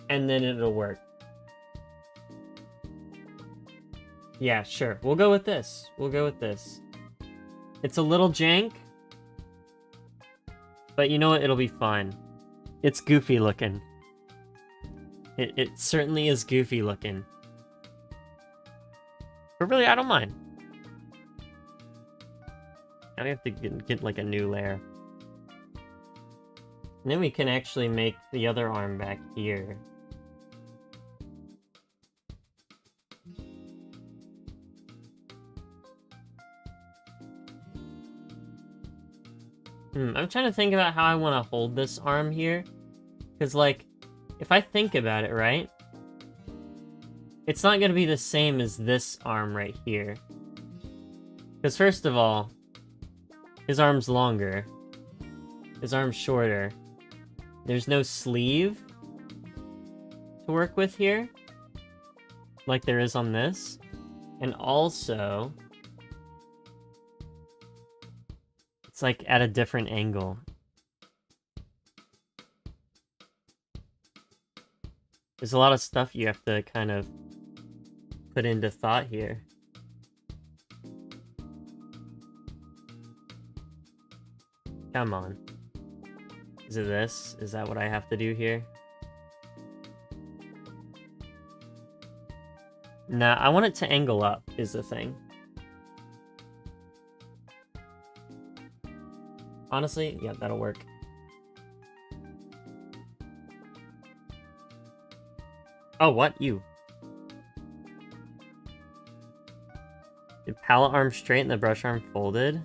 And then it'll work. Yeah, sure. We'll go with this. It's a little jank. But you know what? It'll be fine. It's goofy looking. It certainly is goofy looking. But really, I don't mind. Now we have to get like a new layer. And then we can actually make the other arm back here. I'm trying to think about how I want to hold this arm here. Because, like, if I think about it, right? It's not going to be the same as this arm right here. Because first of all, his arm's longer. His arm's shorter. There's no sleeve to work with here, like there is on this. And also, it's like at a different angle. There's a lot of stuff you have to kind of put into thought here. Come on. Is it this? Is that what I have to do here? Nah, I want it to angle up, is the thing. Honestly, yeah, that'll work. Oh, what? You? The pallet arm straight and the brush arm folded?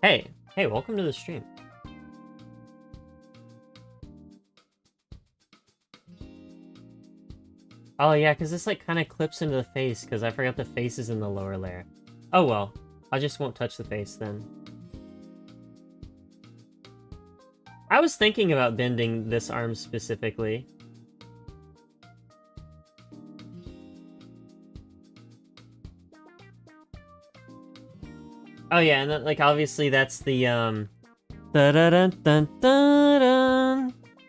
Hey, welcome to the stream. Oh yeah, because this like kind of clips into the face, because I forgot the face is in the lower layer. Oh well, I just won't touch the face then. I was thinking about bending this arm specifically. Oh yeah, and then, like obviously that's the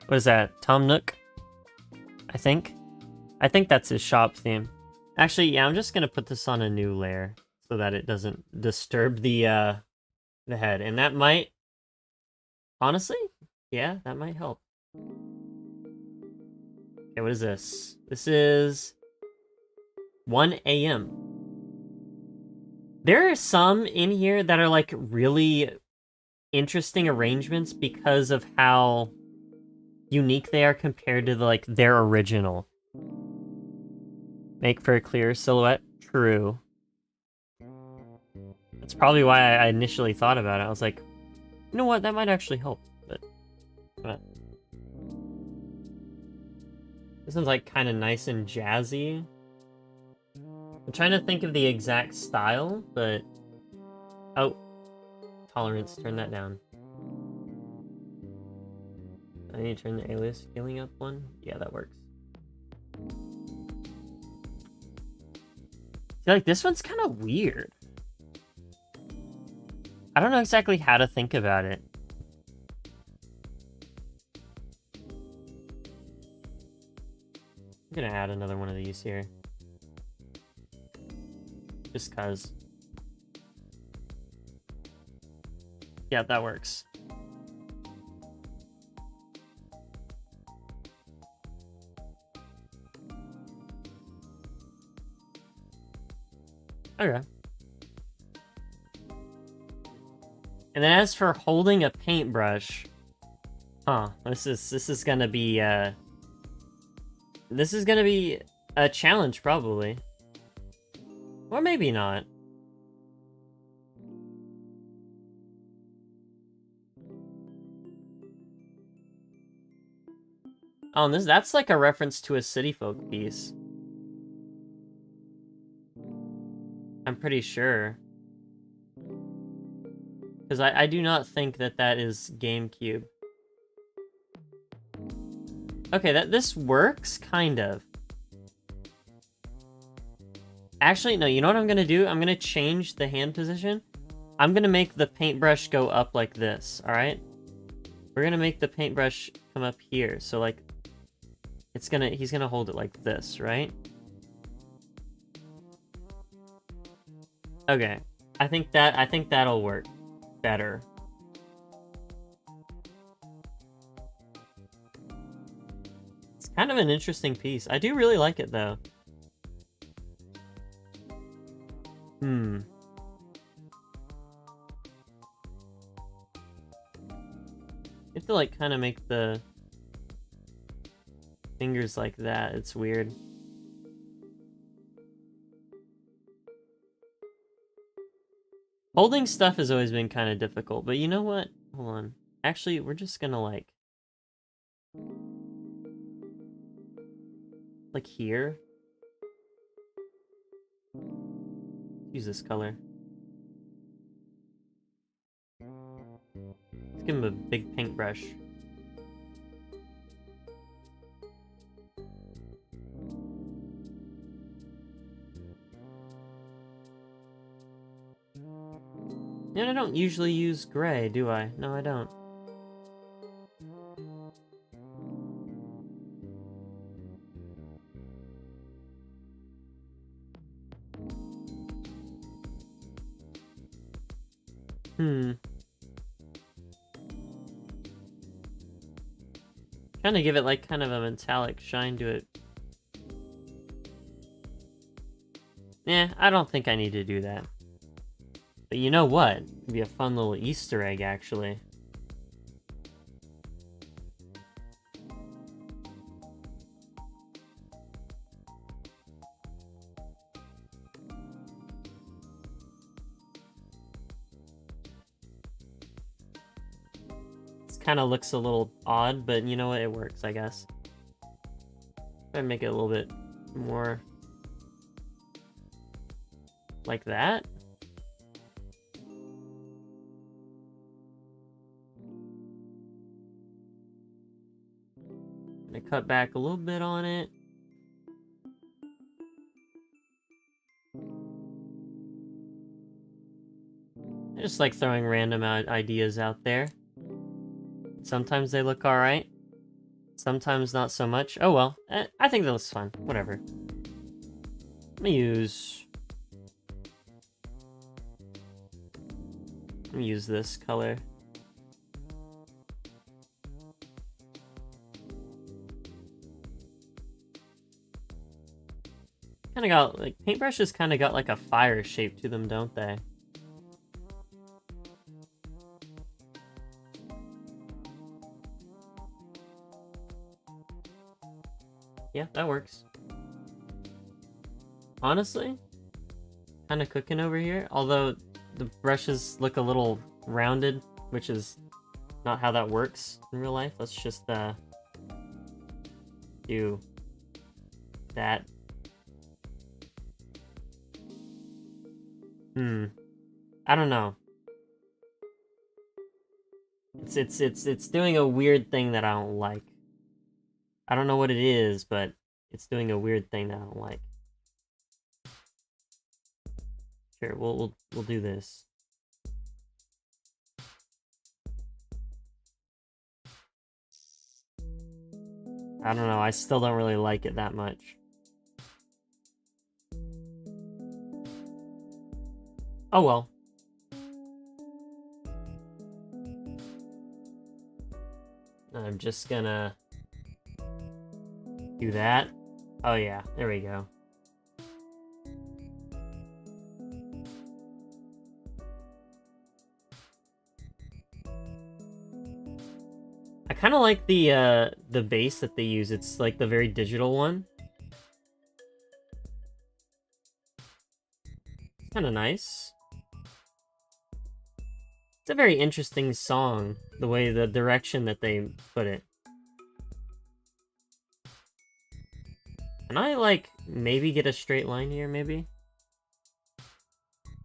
what is that? Tom Nook? I think that's his shop theme. Actually, yeah, I'm just gonna put this on a new layer so that it doesn't disturb the head, and that might, honestly, yeah, that might help. Okay, what is this? This is 1 a.m. There are some in here that are like really interesting arrangements because of how unique they are compared to like their original. Make for a clearer silhouette? True. That's probably why I initially thought about it. I was like, you know what, that might actually help. But this one's like kind of nice and jazzy. I'm trying to think of the exact style, but... Oh. Tolerance, turn that down. I need to turn the alias scaling up one? Yeah, that works. See, like, this one's kind of weird. I don't know exactly how to think about it. I'm gonna add another one of these here. Just cause. Yeah, that works. Okay. And then as for holding a paintbrush, this is gonna be this is gonna be a challenge probably. Or maybe not. Oh, and that's like a reference to a City Folk piece. I'm pretty sure. Because I do not think that is GameCube. Okay, this works, kind of. Actually, no, you know what I'm gonna do? I'm gonna change the hand position. I'm gonna make the paintbrush go up like this, alright? We're gonna make the paintbrush come up here, so like... he's gonna hold it like this, right? Okay. I think that'll work better. It's kind of an interesting piece. I do really like it though. You have to like kind of make the fingers like that. It's weird. Holding stuff has always been kind of difficult, but you know what? Hold on. Actually, we're just gonna like here. Use this color. Let's give him a big paintbrush. And I don't usually use gray, do I? No, I don't. Trying to give it like kind of a metallic shine to it. I don't think I need to do that. But you know what? It'd be a fun little Easter egg, actually. This kind of looks a little odd, but you know what? It works, I guess. Try to make it a little bit more like that. Gonna cut back a little bit on it. I just like throwing random ideas out there. Sometimes they look alright. Sometimes not so much. Oh well, I think that looks fun. Whatever. Let me use this color. Kind of got like paintbrushes kind of got like a fire shape to them, don't they? Yeah, that works. Honestly, kind of cooking over here. Although the brushes look a little rounded, which is not how that works in real life. Let's just do that. I don't know. It's doing a weird thing that I don't like. I don't know what it is, but it's doing a weird thing that I don't like. Sure, we'll do this. I don't know, I still don't really like it that much. Oh well. I'm just gonna do that. Oh yeah, there we go. I kind of like the base that they use. It's like the very digital one. It's kind of nice. It's a very interesting song, the way the direction that they put it. Can I, like, maybe get a straight line here, maybe?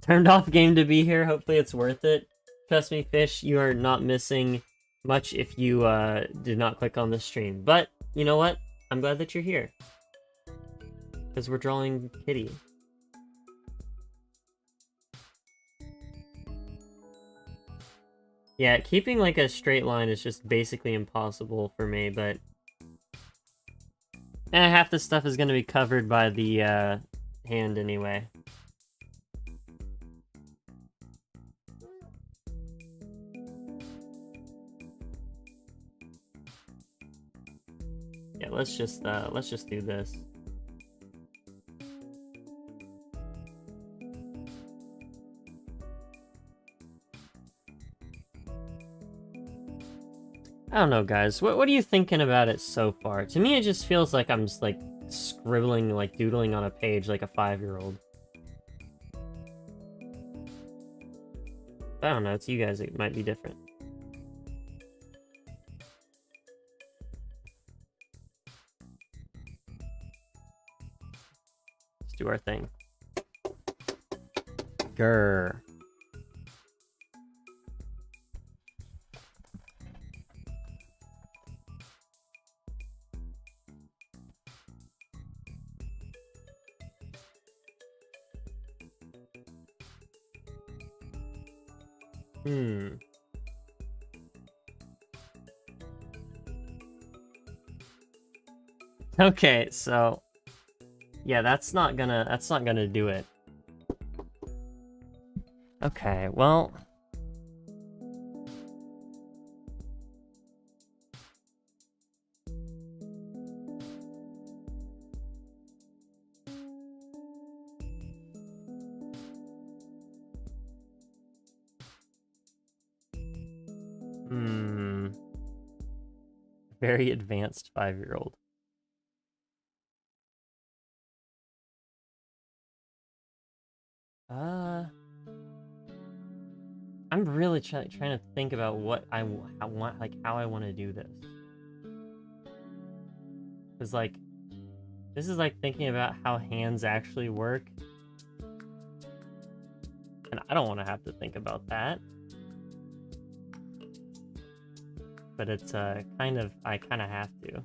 Turned off game to be here. Hopefully it's worth it. Trust me, Fish, you are not missing much if you did not click on the stream. But, you know what? I'm glad that you're here. Because we're drawing Kitty. Yeah, keeping like a straight line is just basically impossible for me, but... half the stuff is going to be covered by the hand anyway. Yeah, let's just do this. I don't know, guys. What are you thinking about it so far? To me, it just feels like I'm just like scribbling, like doodling on a page like a 5-year-old. I don't know. To you guys, it might be different. Let's do our thing. Grr. Okay, so yeah, that's not gonna do it. Okay, well, very advanced 5-year-old. I'm really trying to think about what I want, like how I want to do this. Cause like, this is like thinking about how hands actually work, and I don't want to have to think about that. But it's I kind of have to.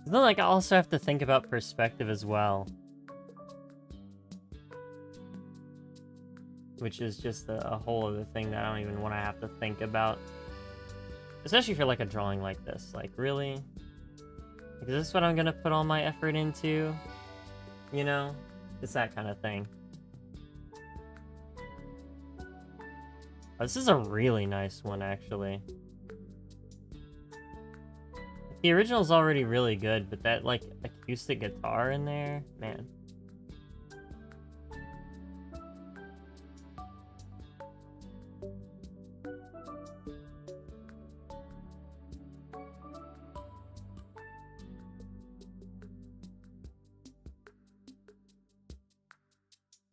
Then, like, I also have to think about perspective as well. Which is just a whole other thing that I don't even want to have to think about. Especially for, like, a drawing like this. Like, really? Like, is this what I'm gonna put all my effort into? You know? It's that kind of thing. Oh, this is a really nice one, actually. The original's already really good, but that, like, acoustic guitar in there, man.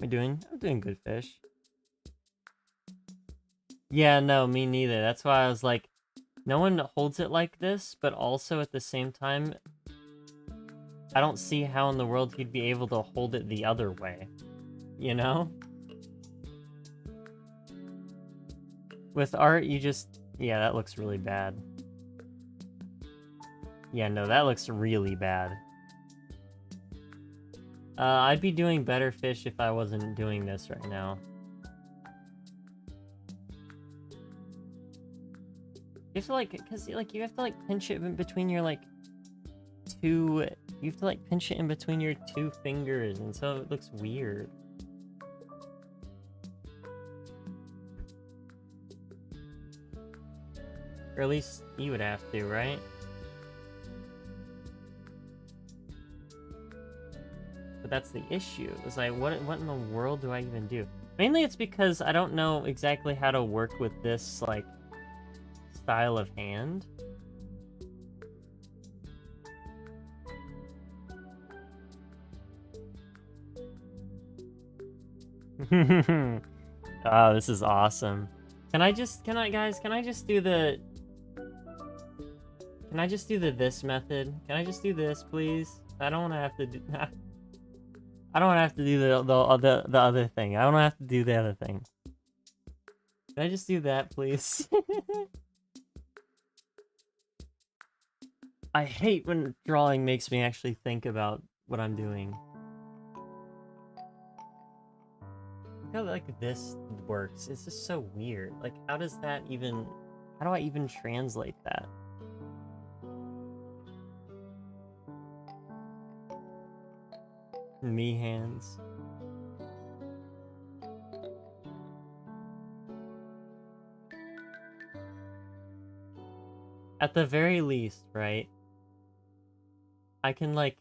I'm doing good, fish. Yeah, no, me neither. That's why I was like, no one holds it like this, but also at the same time, I don't see how in the world he'd be able to hold it the other way. You know? With art, you just... Yeah, that looks really bad. Yeah, no, that looks really bad. I'd be doing better, fish, if I wasn't doing this right now. You have to, like, because, like, you have to, like, pinch it in between your, like, two... You have to, like, pinch it in between your 2 fingers, and so it looks weird. Or at least you would have to, right? But that's the issue. It's like, what in the world do I even do? Mainly it's because I don't know exactly how to work with this, like, style of hand. Oh, this is awesome. Can I just do the... Can I just do the this method? Can I just do this, please? I don't want to have to do... I don't want to have to do the other thing. I don't have to do the other thing. Can I just do that, please? I hate when drawing makes me actually think about what I'm doing. Look how like this works. It's just so weird. Like, how does that even? How do I even translate that? Me hands. At the very least, right? I can like...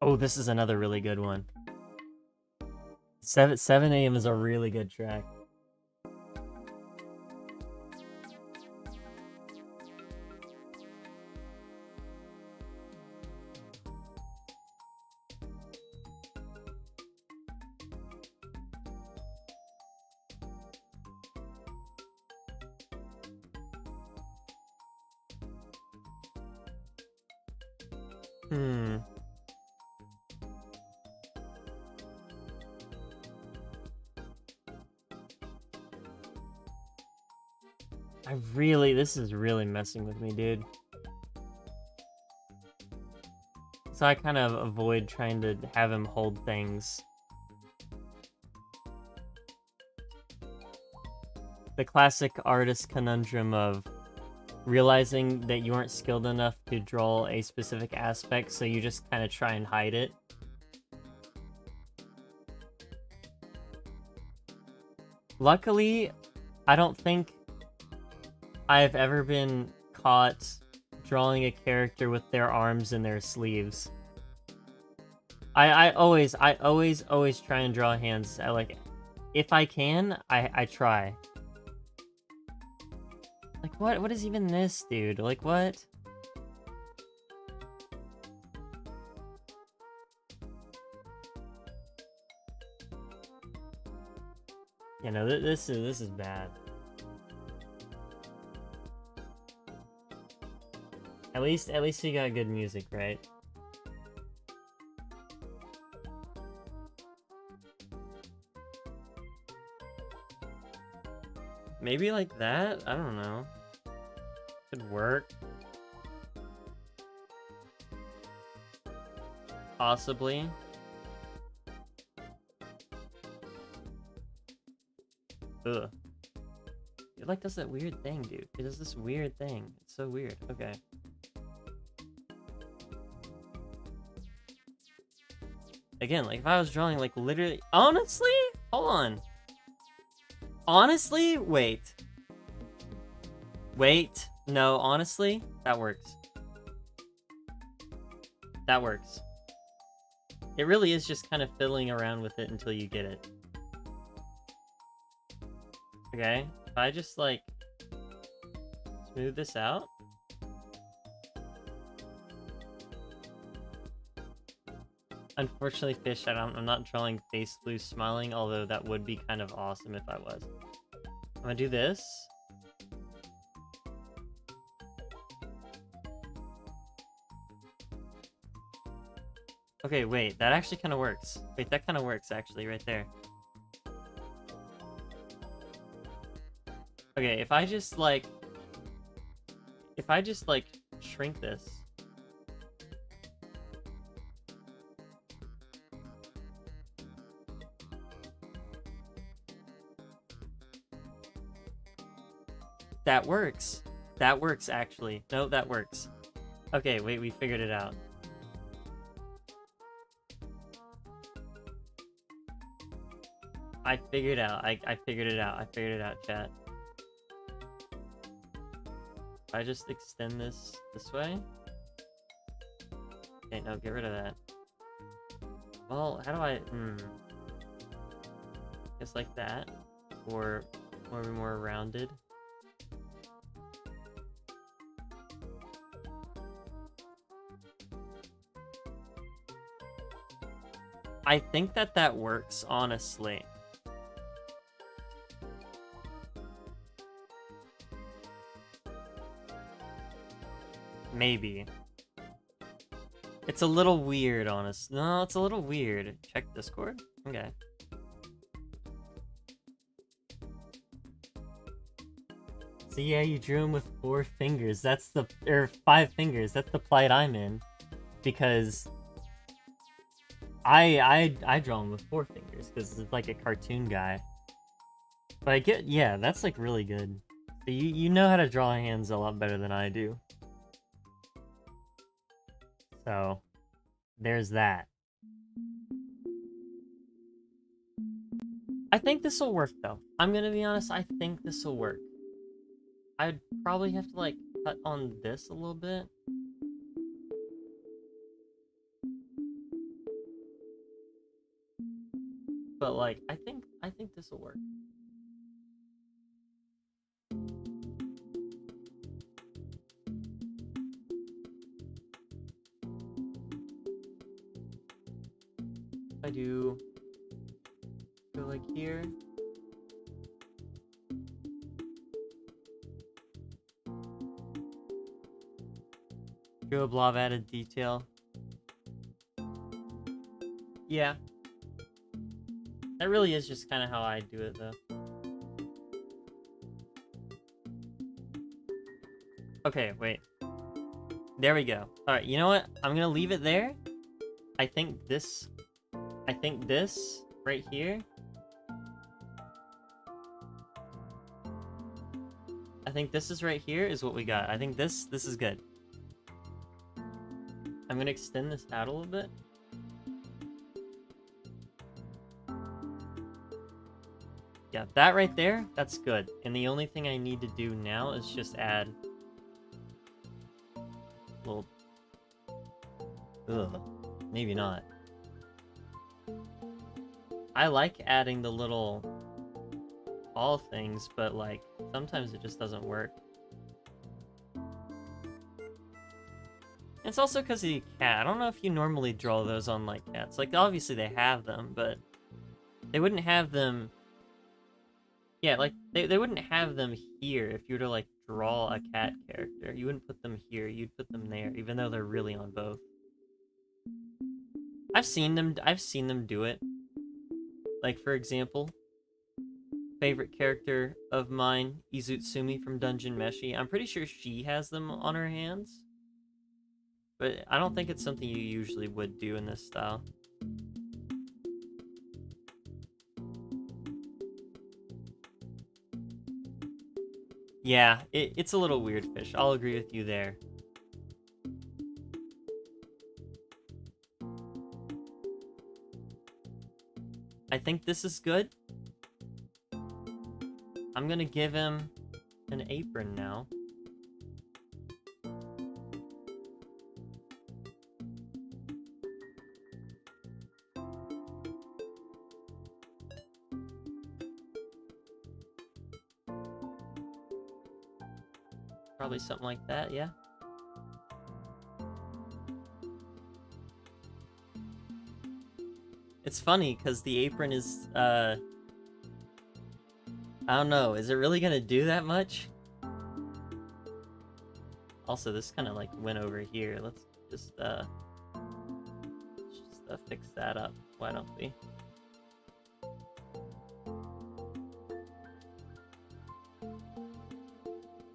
Oh, this is another really good one. 7 a.m. is a really good track. This is really messing with me, dude. So I kind of avoid trying to have him hold things. The classic artist conundrum of realizing that you aren't skilled enough to draw a specific aspect, so you just kind of try and hide it. Luckily, I don't think I've ever been caught drawing a character with their arms in their sleeves. I always try and draw hands. Like, if I can, I try. Like, what is even this, dude? Like, what? You know, this is bad. At least you got good music, right? Maybe like that? I don't know. Could work. Possibly. Ugh. It like does that weird thing, dude. It does this weird thing. It's so weird. Okay. Again, like if I was drawing like literally... Honestly? Hold on. Honestly? Wait. Wait. No, honestly? That works. That works. It really is just kind of fiddling around with it until you get it. Okay. If I just like... smooth this out. Unfortunately, fish, I'm not drawing face blue smiling, although that would be kind of awesome if I was. I'm gonna do this. Okay, wait, that actually kind of works. Wait, that kind of works, actually, right there. Okay, if I just, like... shrink this... That works. That works, actually. No, that works. Okay, wait, we figured it out. I figured out. I figured it out. I figured it out, chat. I just extend this way. Okay, no, get rid of that. Well, how do I... Just like that. Or more rounded. I think that works, honestly. Maybe. It's a little weird, honest. No, it's a little weird. Check Discord? Okay. So yeah, you drew him with 4 fingers. That's the... or 5 fingers. That's the plight I'm in. Because I draw him with 4 fingers because it's like a cartoon guy. But I get, yeah, that's like really good. So you know how to draw hands a lot better than I do. So there's that. I think this will work though. I'm gonna be honest, I think this will work. I'd probably have to like cut on this a little bit. But like I think this will work. I do go like here. Do a blob added detail. Yeah. That really is just kind of how I do it though. Okay, wait. There we go. Alright, you know what? I'm gonna leave it there. I think this right here. I think this is right here is what we got. I think this is good. I'm gonna extend this out a little bit. Yeah, that right there, that's good. And the only thing I need to do now is just add a little... Ugh, maybe not. I like adding the little ball things, but like, sometimes it just doesn't work. It's also because of the cat. I don't know if you normally draw those on like cats. Like, obviously they have them, but they wouldn't have them... Yeah, like, they wouldn't have them here if you were to, like, draw a cat character. You wouldn't put them here, you'd put them there, even though they're really on both. I've seen them do it. Like, for example, favorite character of mine, Izutsumi from Dungeon Meshi. I'm pretty sure she has them on her hands. But I don't think it's something you usually would do in this style. Yeah, it's a little weird, Fish. I'll agree with you there. I think this is good. I'm gonna give him an apron now. Probably something like that, yeah. It's funny, because the apron is, I don't know, is it really gonna do that much? Also, this kind of, like, went over here. Let's just fix that up. Why don't we?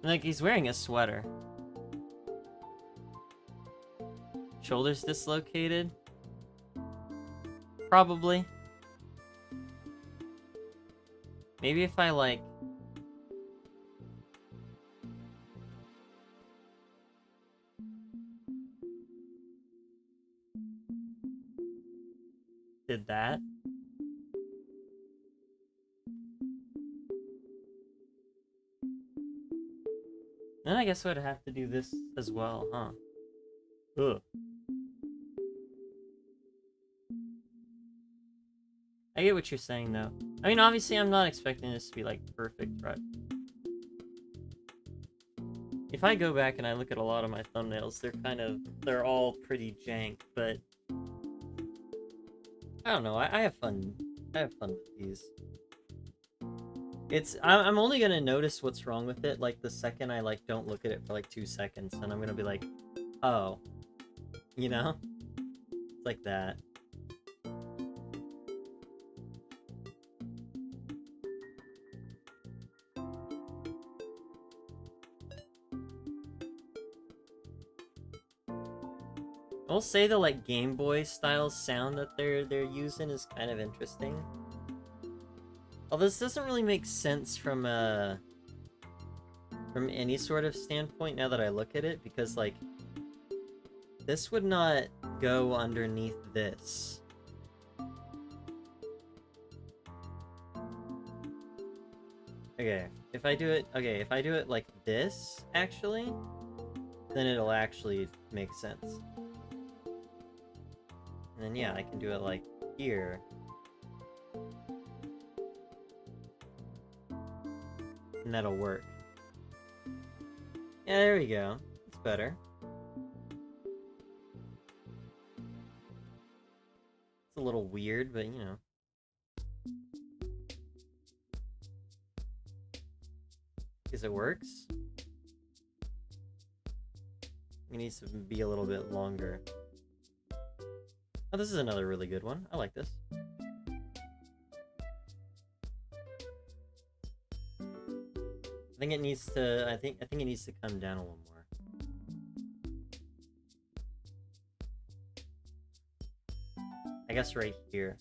Like, he's wearing a sweater. Shoulders dislocated? Probably. Maybe if I, like... did that. Then I guess I would have to do this as well, huh? Ugh. I get what you're saying, though. I mean, obviously, I'm not expecting this to be, like, perfect, right? If I go back and I look at a lot of my thumbnails, they're all pretty jank, but... I don't know, I have fun. I have fun with these. I'm only gonna notice what's wrong with it, like, the second I, like, don't look at it for, like, 2 seconds, and I'm gonna be like, oh. You know? It's like that. I will say the like Game Boy style sound that they're using is kind of interesting. Although this doesn't really make sense from any sort of standpoint now that I look at it, because like this would not go underneath this. Okay, if I do it like this, actually, then it'll actually make sense. And then yeah, I can do it like here. And that'll work. Yeah, there we go. It's better. It's a little weird, but you know. Because it works. It needs to be a little bit longer. Oh, this is another really good one. I like this. I think it needs to. I think it needs to come down a little more. I guess right here.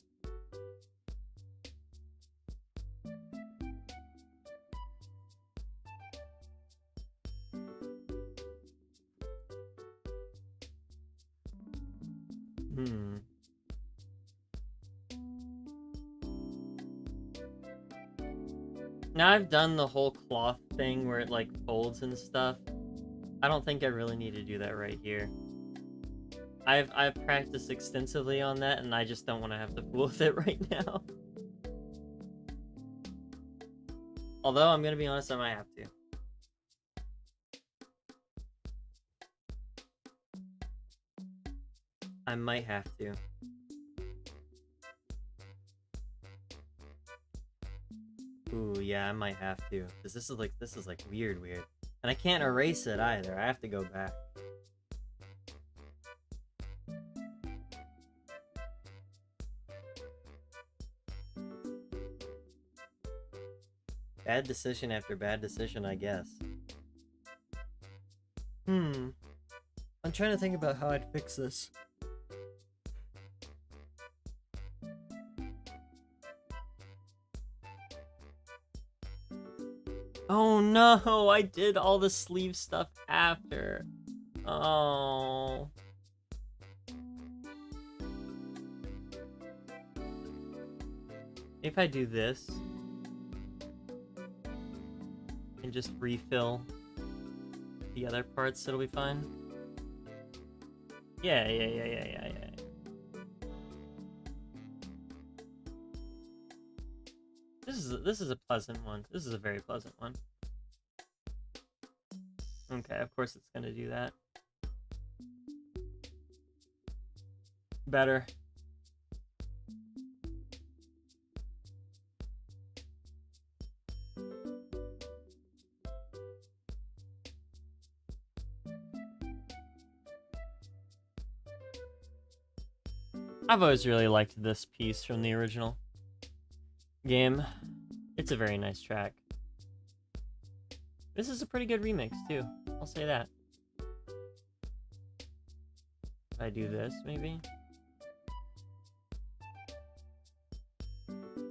Now I've done the whole cloth thing where it like folds and stuff. I don't think I really need to do that right here. I've practiced extensively on that, and I just don't want to have to fool with it right now. Although I'm gonna be honest, I might have to. I might have to. Ooh, yeah, I might have to. Because this is like weird. And I can't erase it either. I have to go back. Bad decision after bad decision, I guess. I'm trying to think about how I'd fix this. Oh no, I did all the sleeve stuff after. Oh. If I do this and just refill the other parts, it'll be fine. Yeah. This is a pleasant one. This is a very pleasant one. Okay, of course it's gonna do that. Better. I've always really liked this piece from the original game. It's a very nice track. This is a pretty good remix too, I'll say that. If I do this, maybe?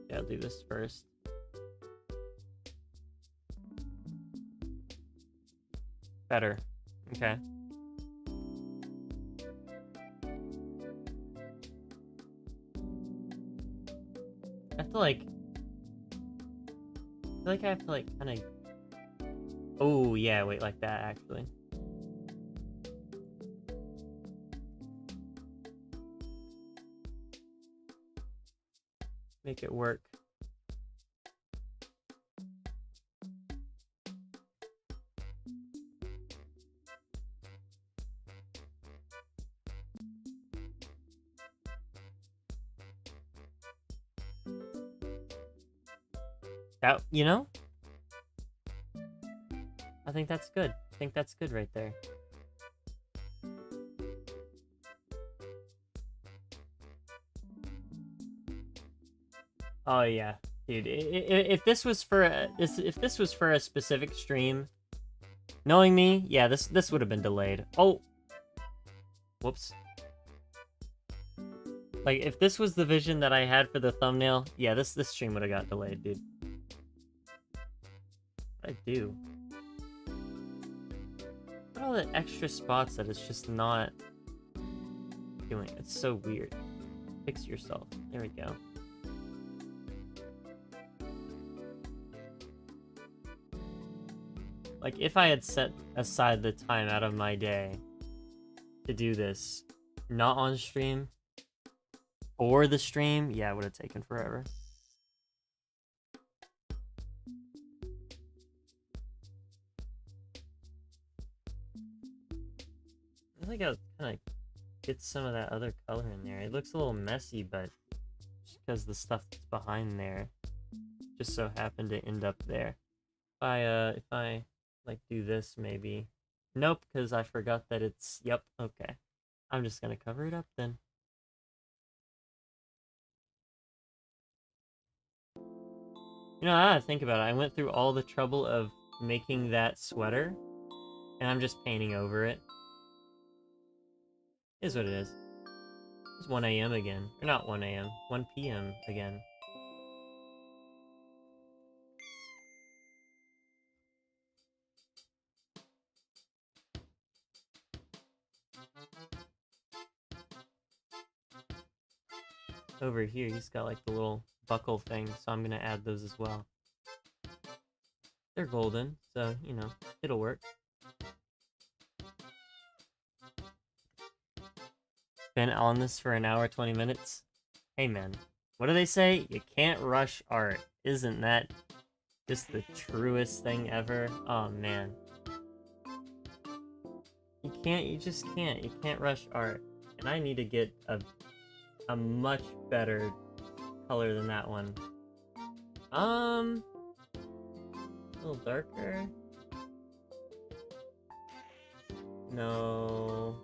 Yeah, I'll do this first. Better. Okay. I feel like I have to like kind of. Oh yeah, wait, like that actually. Make it work. That, you know? I think that's good. I think that's good right there. Oh yeah, dude. If this was for a specific stream, knowing me, yeah, this would have been delayed. Oh, whoops. Like, if this was the vision that I had for the thumbnail, yeah, this stream would have got delayed, dude. I do. Look at all the extra spots that it's just not doing. It's so weird. Fix yourself. There we go. Like, if I had set aside the time out of my day to do this, not on stream, or the stream, yeah, it would have taken forever. I think I'll kind of get some of that other color in there. It looks a little messy, but just because the stuff that's behind there just so happened to end up there. If I like do this maybe. Nope, because I forgot that it's, yep, okay. I'm just gonna cover it up then. You know, I gotta think about it. I went through all the trouble of making that sweater, and I'm just painting over it. Is what it is. It's 1 a.m. again. Or not 1 a.m., 1 p.m. again. Over here, he's got like the little buckle thing, so I'm gonna add those as well. They're golden, so, you know, it'll work. Been on this for an hour, 20 minutes. Hey man, what do they say? You can't rush art. Isn't that just the truest thing ever? Oh man. You just can't. You can't rush art. And I need to get a much better color than that one. A little darker. No.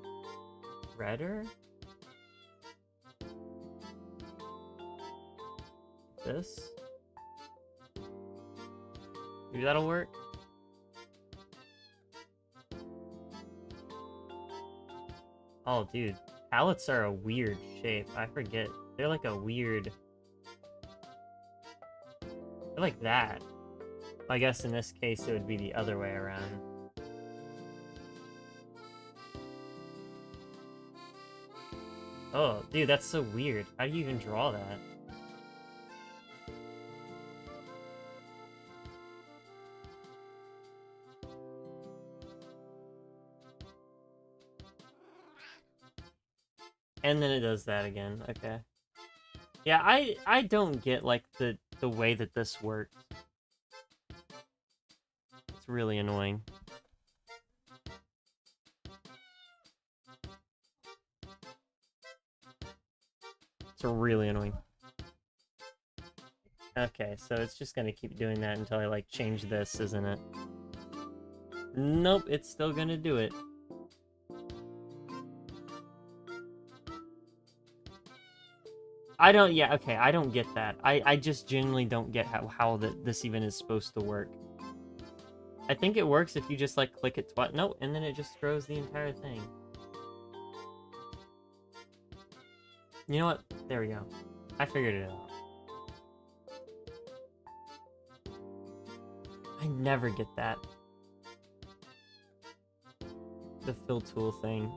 Redder? This? Maybe that'll work. Oh, dude. Palettes are a weird shape. I forget. They're like a weird... They're like that. I guess in this case it would be the other way around. Oh, dude, that's so weird. How do you even draw that? And then it does that again. Okay. Yeah, I don't get like the way that this works. It's really annoying. It's really annoying. Okay, so it's just gonna keep doing that until I like change this, isn't it? Nope, it's still gonna do it. I don't, yeah, okay, I don't get that. I just genuinely don't get how this even is supposed to work. I think it works if you just, like, click it twice. No, and then it just throws the entire thing. You know what? There we go. I figured it out. I never get that. The fill tool thing.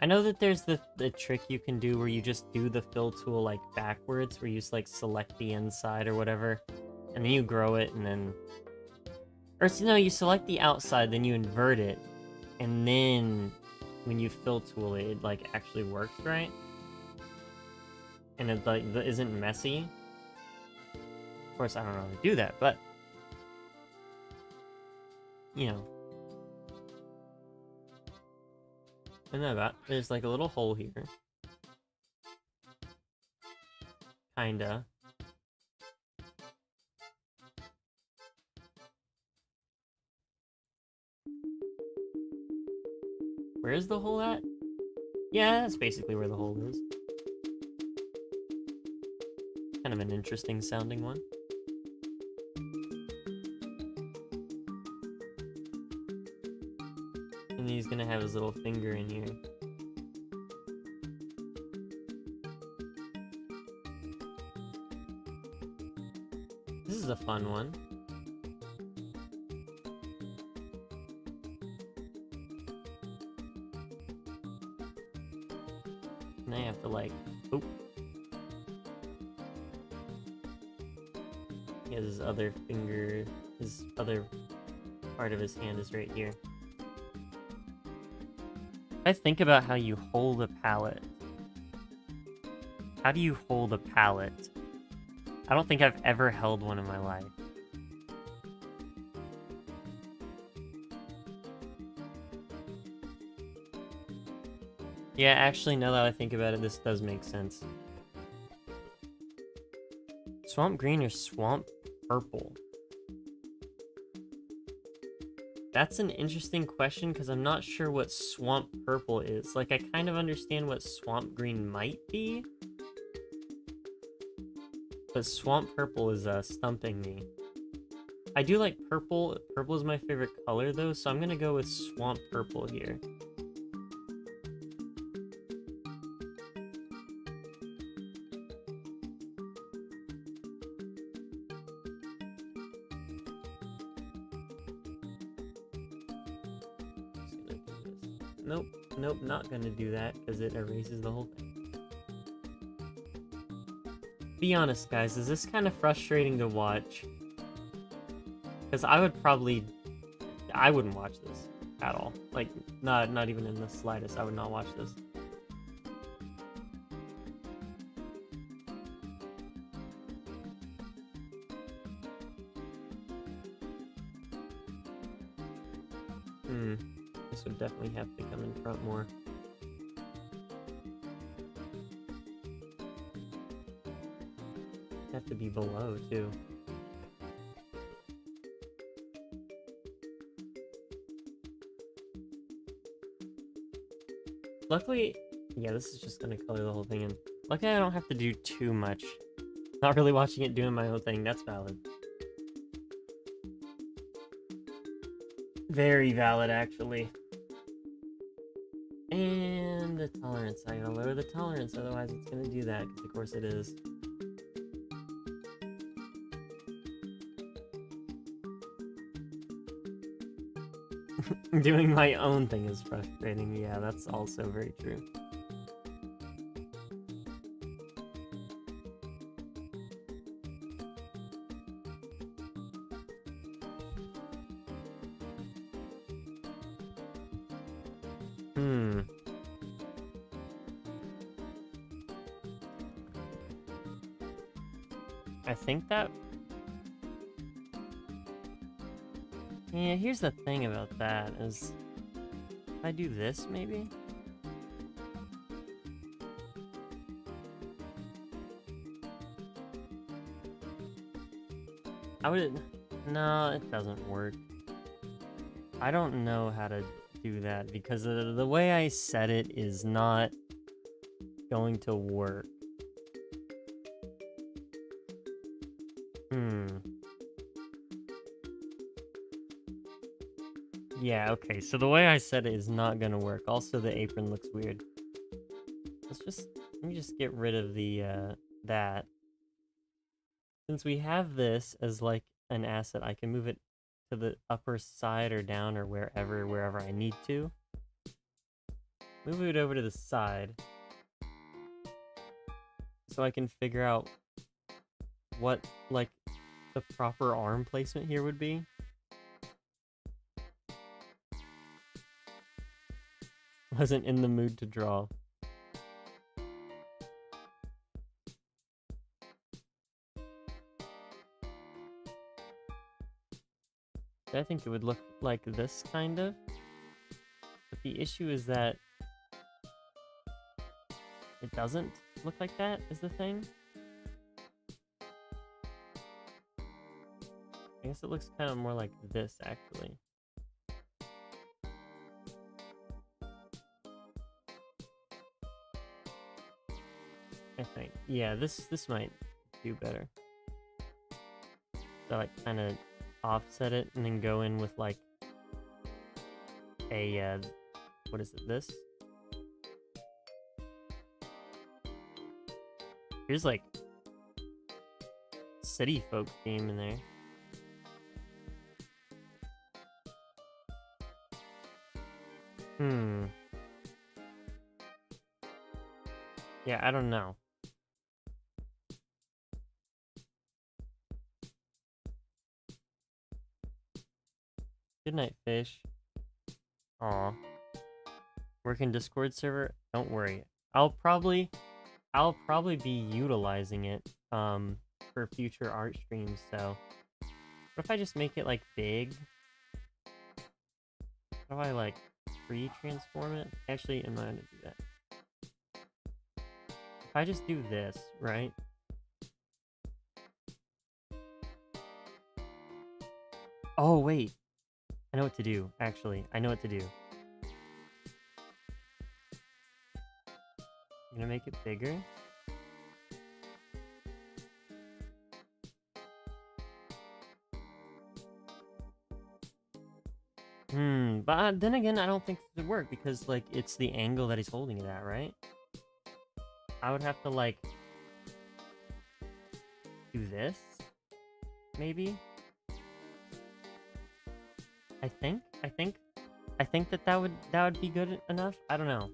I know that there's the trick you can do where you just do the fill tool like backwards, where you just like select the inside or whatever, and then you grow it, and then... Or no, you select the outside, then you invert it, and then when you fill tool it, it like actually works, right? And it like isn't messy. Of course, I don't know how to do that, but... You know. And then there's like a little hole here. Kinda. Where is the hole at? Yeah, that's basically where the hole is. Kind of an interesting sounding one. And he's gonna have his little finger in here. is a fun one. Now you have to like, oop. He has his other finger, his other part of his hand is right here. I think about how you hold a pallet. How do you hold a pallet? I don't think I've ever held one in my life. Yeah, actually, now that I think about it, this does make sense. Swamp green or swamp purple? That's an interesting question because I'm not sure what swamp purple is. Like, I kind of understand what swamp green might be. But swamp purple is stumping me. I do like purple. Purple is my favorite color though, so I'm gonna go with swamp purple here. Nope, nope, not gonna do that because it erases the whole thing. Be honest, guys, is this kind of frustrating to watch? Because I wouldn't watch this at all. Like, not even in the slightest. I would not watch this. This would definitely have to come in front more. Have to be below too. Luckily, yeah, this is just gonna color the whole thing in. Luckily, I don't have to do too much. Not really watching it doing my own thing. That's valid. Very valid, actually. And the tolerance. I gotta lower the tolerance, otherwise it's gonna do that, because of course it is. Doing my own thing is frustrating. Yeah, that's also very true. I think that... Yeah, here's the thing about that is... If I do this, maybe? I would... No, it doesn't work. I don't know how to do that because the way I set it is not going to work. Yeah, okay, so the way I said it is not gonna work. Also, the apron looks weird. Let me just get rid of the, that. Since we have this as, like, an asset, I can move it to the upper side or down or wherever I need to. Move it over to the side. So I can figure out what, like, the proper arm placement here would be. Wasn't in the mood to draw. I think it would look like this, kind of. But the issue is that it doesn't look like that, is the thing. I guess it looks kind of more like this, actually. I think. Yeah, this might do better. So, like, kind of offset it and then go in with, like, a, what is it, this? Here's, like, city folk theme in there. Yeah, I don't know. Good night, fish. Aw. Working Discord server? Don't worry. I'll probably be utilizing it for future art streams, so what if I just make it like big? How do I like pre-transform it? Actually, I'm not gonna do that. If I just do this, right? Oh wait. I know what to do, actually. I know what to do. I'm gonna make it bigger. But then again, I don't think it would work because, like, it's the angle that he's holding it at, right? I would have to, like, do this, maybe? I think that would be good enough. I don't know.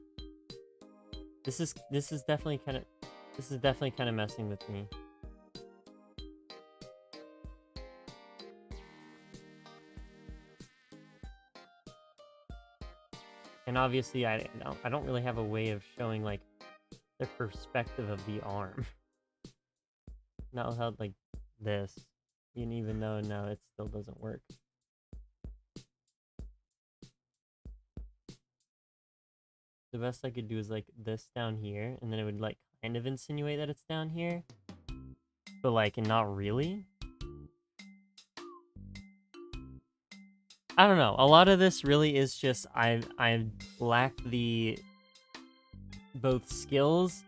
This is definitely kind of messing with me. And obviously, I don't really have a way of showing like the perspective of the arm. Not without like this. Even though no, it still doesn't work. The best I could do is like this down here, and then it would like kind of insinuate that it's down here, but like not really. I don't know. A lot of this really is just I lack the both skills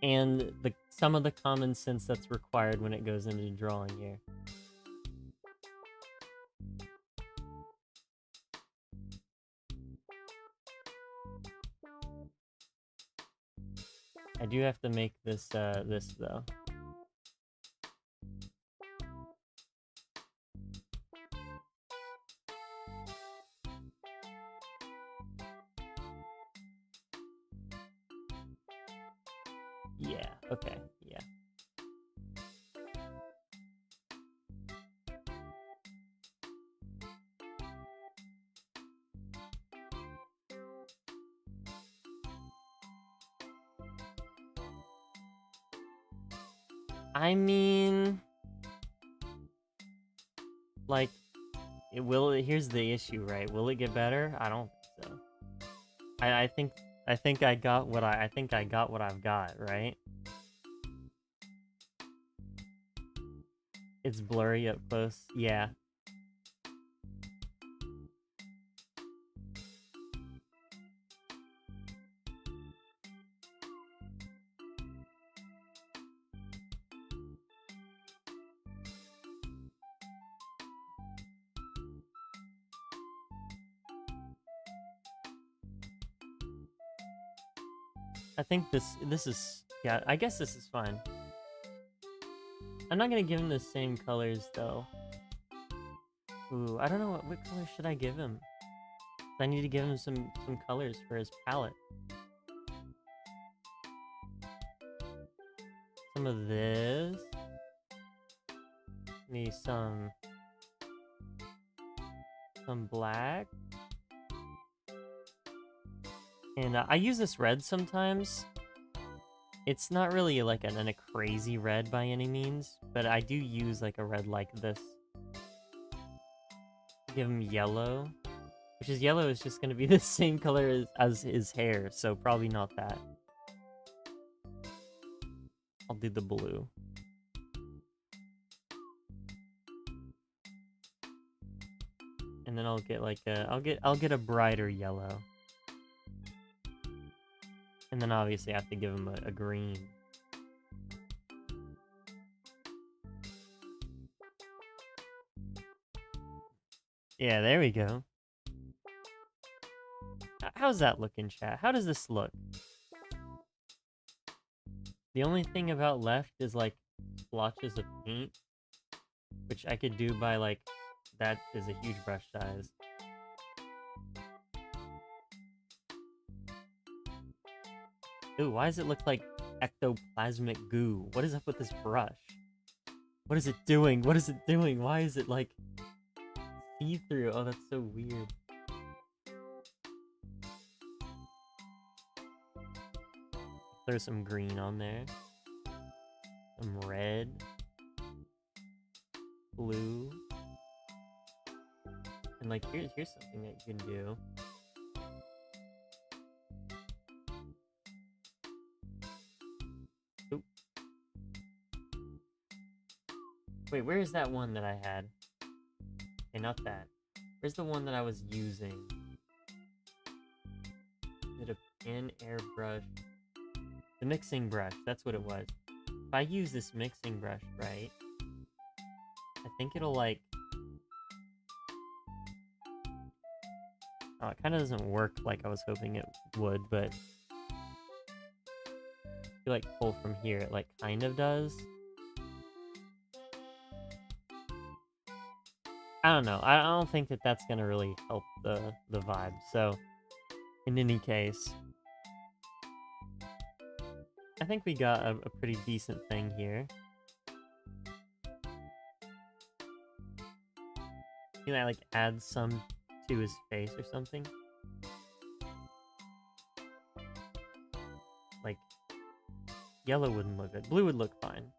and some of the common sense that's required when it goes into drawing here. I do have to make this this though. Yeah, okay, yeah. I mean, like, here's the issue, right? Will it get better? I don't think so. I think I got what I've got, right? It's blurry up close. Yeah. I think this is, yeah, I guess this is fine. I'm not gonna give him the same colors though. Ooh, I don't know what color should I give him? I need to give him some colors for his palette. Some of this. Maybe some black. And I use this red sometimes. It's not really like a crazy red by any means, but I do use like a red like this. Give him yellow, which is yellow is just going to be the same color as his hair, so probably not that. I'll do the blue. And then I'll get like I'll get a brighter yellow. And then obviously I have to give him a green. Yeah, there we go. How's that looking, chat? How does this look? The only thing about left is like splotches of paint, which I could do by like, that is a huge brush size. Ooh, why does it look like ectoplasmic goo? What is up with this brush? What is it doing? What is it doing? Why is it like see-through? Oh, that's so weird. Throw some green on there. Some red. Blue. And like, here's something that you can do. Oop. Wait, where is that one that I had? Okay, not that. Where's the one that I was using? Is it a pen airbrush? The mixing brush, that's what it was. If I use this mixing brush right, I think it'll like... Oh, it kind of doesn't work like I was hoping it would, but... If you like pull from here, it like kind of does. I don't know. I don't think that that's gonna really help the vibe. So, in any case, I think we got a pretty decent thing here. Can I like add some to his face or something? Like, yellow wouldn't look good. Blue would look fine.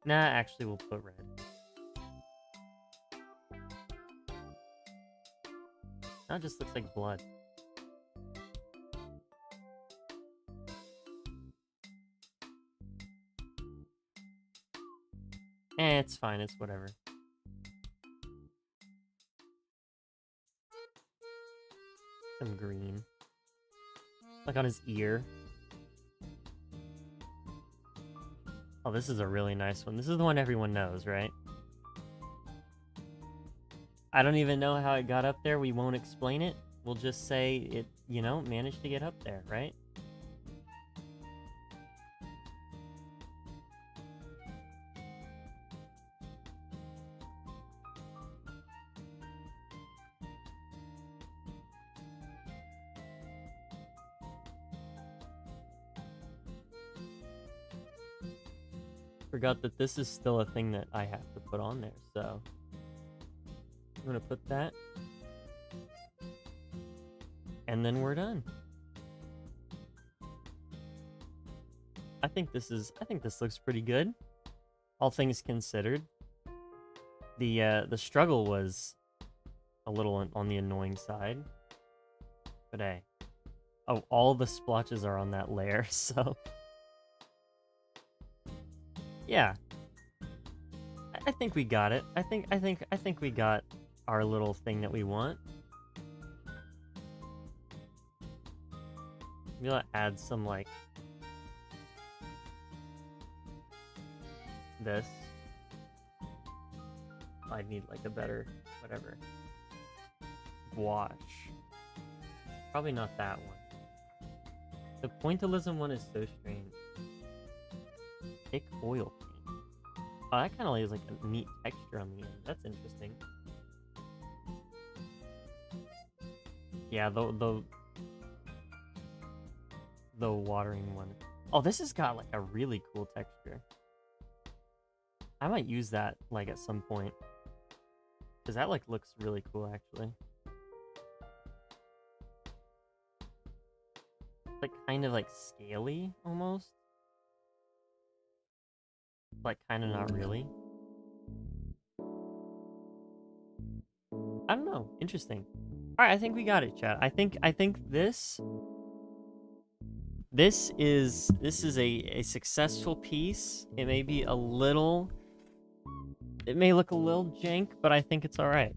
Nah, actually we'll put red. Now it just looks like blood. It's fine, it's whatever. Some green. Like on his ear. Oh, this is a really nice one. This is the one everyone knows, right? I don't even know how it got up there. We won't explain it. We'll just say it, you know, managed to get up there, right? Forgot that this is still a thing that I have to put on there, so I'm gonna put that, and then we're done. I think this looks pretty good, all things considered. The struggle was a little on the annoying side, but hey, oh, all the splotches are on that layer, so. Yeah, I think we got it. I think we got our little thing that we want. Maybe I'll add some like this. I need like a better whatever. Wash. Probably not that one. The pointillism one is so strange. Thick oil paint. Oh, that kind of is like a neat texture on the end. That's interesting. Yeah, the watering one. Oh, this has got like a really cool texture. I might use that like at some point. Cause that like looks really cool actually. It's like kind of like scaly almost. Like kind of not really. I don't know. Interesting. All right, I think we got it, chat. I think this is a successful piece. It may be a little. It may look a little jank, but I think it's all right.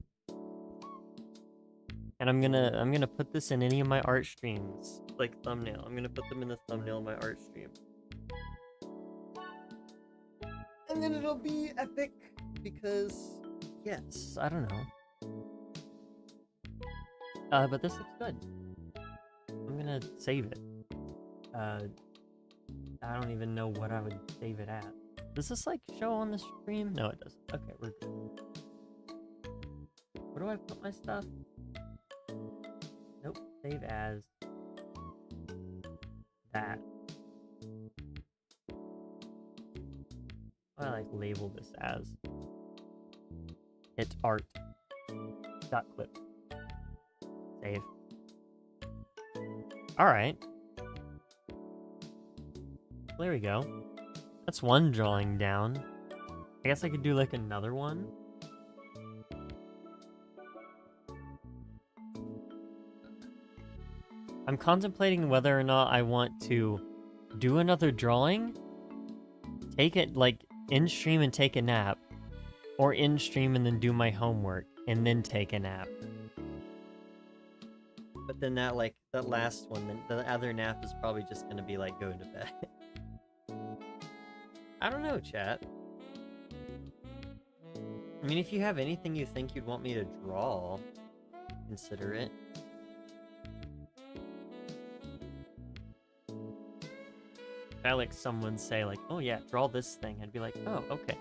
And I'm gonna put this in any of my art streams, like thumbnail. I'm gonna put them in the thumbnail of my art stream. And then it'll be epic because, yes, I don't know. But this looks good. I'm gonna save it. I don't even know what I would save it at. Does this like show on the stream? No, it doesn't. Okay, we're good. Where do I put my stuff? Nope. Save as that. What do I like label this as? It's art. Dot clip. Save. Alright. There we go. That's one drawing down. I guess I could do like another one. I'm contemplating whether or not I want to do another drawing, take it like in stream and take a nap, or in stream and then do my homework and then take a nap. But then that last one, then the other nap is probably just gonna be like going to bed. I don't know, chat. I mean, if you have anything you think you'd want me to draw, consider it. If I like someone say like, oh yeah, draw this thing, I'd be like, oh, okay.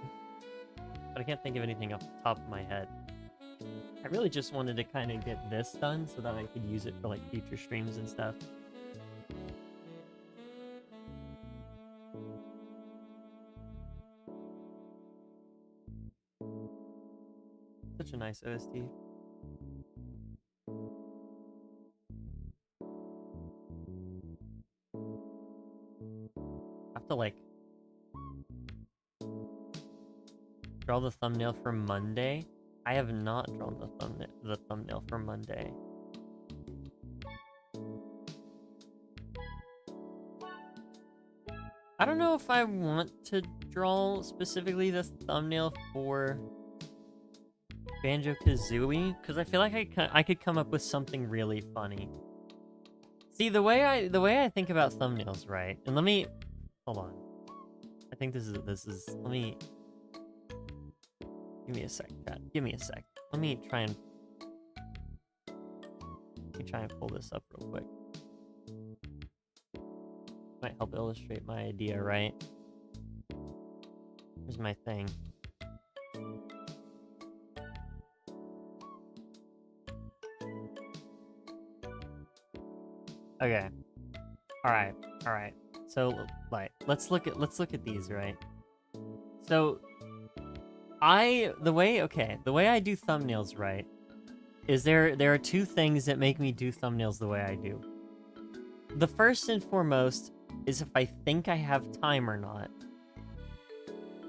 But I can't think of anything off the top of my head. I really just wanted to kind of get this done so that I could use it for like future streams and stuff. Such a nice OST. I have to like draw the thumbnail for Monday. I have not drawn the thumbnail for Monday. I don't know if I want to draw specifically the thumbnail for Banjo-Kazooie, because I feel like I could come up with something really funny. See, the way I think about thumbnails, right? And let me hold on. I think this is let me give me a sec, chat. Give me a sec. Let me try and pull this up real quick. Might help illustrate my idea, right? Here's my thing. Okay. All right. So, like, let's look at these, right? So, the way I do thumbnails, right, is there are two things that make me do thumbnails the way I do. The first and foremost is if I think I have time or not.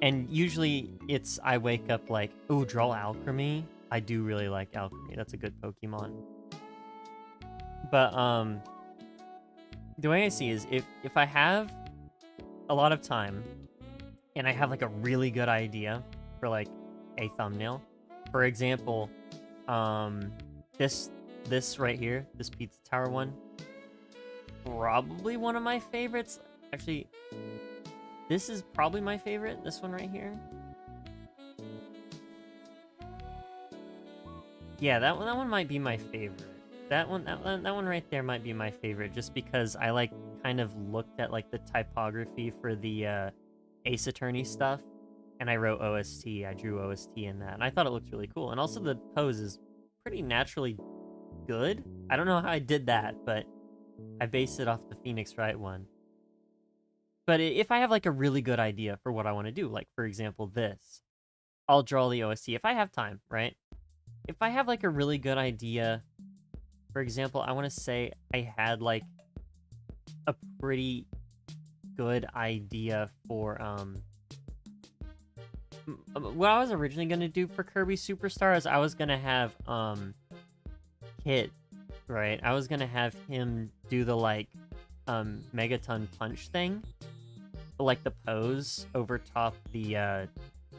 And usually it's I wake up like, ooh, draw alchemy. I do really like alchemy. That's a good Pokemon. But the way I see is if I have a lot of time and I have like a really good idea for like a thumbnail. For example, this right here, this pizza tower one, probably one of my favorites. Actually, this is probably my favorite, this one right here. Yeah, that one might be my favorite. That one right there might be my favorite, just because I like kind of looked at like the typography for the Ace Attorney stuff, and I wrote OST. I drew OST in that, and I thought it looked really cool. And also the pose is pretty naturally good. I don't know how I did that, but I based it off the Phoenix Wright one. But if I have like a really good idea for what I want to do, like for example this, I'll draw the OST if I have time, right? If I have like a really good idea, for example, I want to say I had like a pretty good idea for what I was originally gonna do for Kirby Superstars. I was gonna have Kitt, right? I was gonna have him do the like Megaton punch thing, like the pose over top the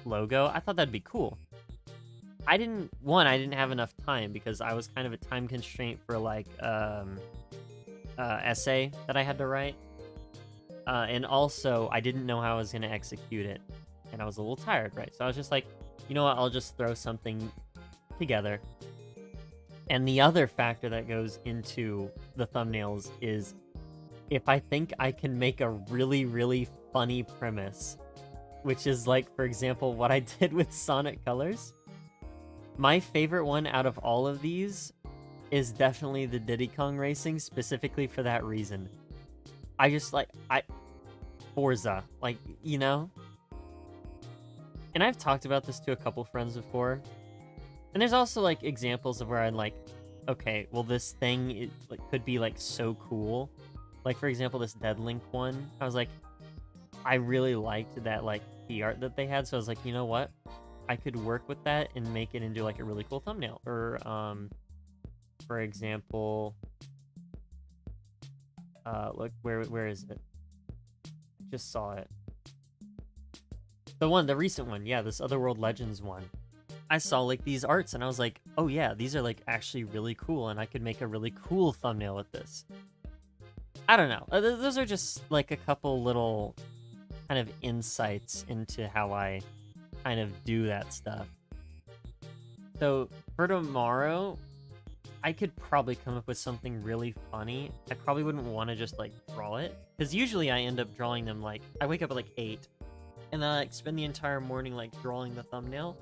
logo. I thought that'd be cool. I didn't have enough time because I was kind of a time constraint for like essay that I had to write, and also I didn't know how I was gonna execute it, and I was a little tired, right? So I was just like, you know what, I'll just throw something together. And the other factor that goes into the thumbnails is if I think I can make a really, really funny premise which is like, for example, what I did with Sonic Colors. My favorite one out of all of these is definitely the Diddy Kong Racing, specifically for that reason. I just like, Forza, like, you know? And I've talked about this to a couple friends before. And there's also like examples of where I'm like, okay, well this thing like could be like so cool. Like for example, this Dead Link one, I was like, I really liked that like the art that they had. So I was like, you know what? I could work with that and make it into like a really cool thumbnail. Or for example, look, where is it? I just saw it. The recent one, yeah, this Otherworld Legends one. I saw like these arts and I was like, oh yeah, these are like actually really cool and I could make a really cool thumbnail with this. I don't know. Those are just like a couple little kind of insights into how I kind of do that stuff. So for tomorrow, I could probably come up with something really funny. I probably wouldn't want to just like draw it, because usually I end up drawing them like, I wake up at like 8 and then I like spend the entire morning like drawing the thumbnail.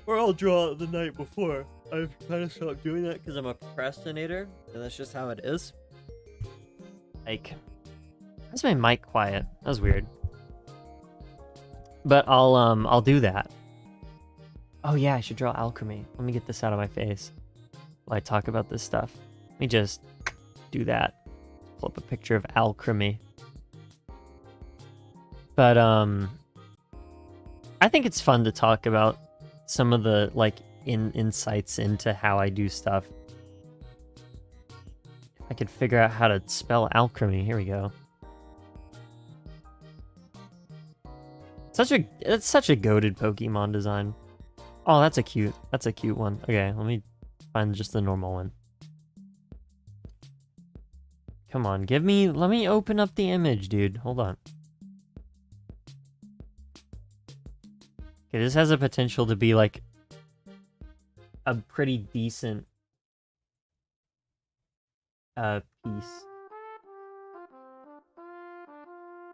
Or I'll draw it the night before. I've kind of stopped doing that because I'm a procrastinator, and that's just how it is. Like, why's my mic quiet? That was weird. But I'll do that. Oh yeah, I should draw alchemy. Let me get this out of my face while I talk about this stuff. Let me just do that. Pull up a picture of alchemy. But I think it's fun to talk about some of the like insights into how I do stuff. If I could figure out how to spell alchemy, here we go. It's such a goated Pokemon design. Oh, that's a cute one. Okay, let me find just the normal one. Come on, let me open up the image, dude. Hold on. Okay, this has a potential to be like a pretty decent piece.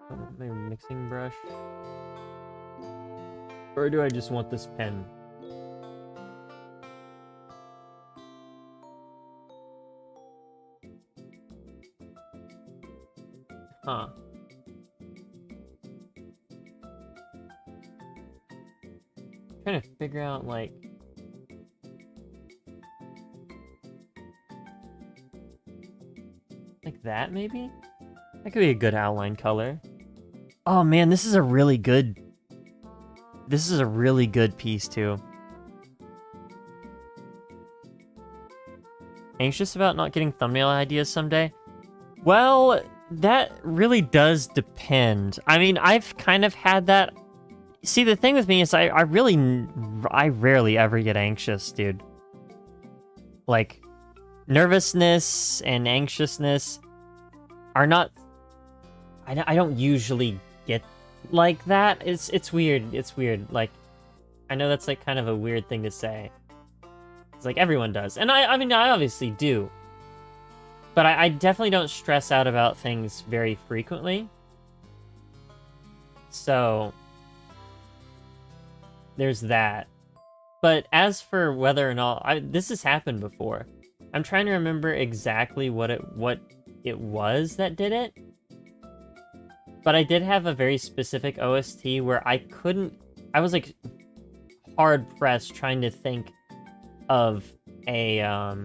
Oh, maybe mixing brush. Or do I just want this pen? Huh. Trying to figure out like that maybe? That could be a good outline color. Oh man, this is a really good piece too. Anxious about not getting thumbnail ideas someday? Well, that really does depend. I mean, I've kind of had that. See, the thing with me is I rarely ever get anxious, dude. Like, nervousness and anxiousness are not... I don't usually get like that. It's weird. It's weird. Like, I know that's like kind of a weird thing to say. It's like everyone does. And I mean, I obviously do. But I definitely don't stress out about things very frequently. So... there's that. But as for whether or not... this has happened before. I'm trying to remember exactly what it was that did it. But I did have a very specific OST where I was like hard-pressed trying to think of a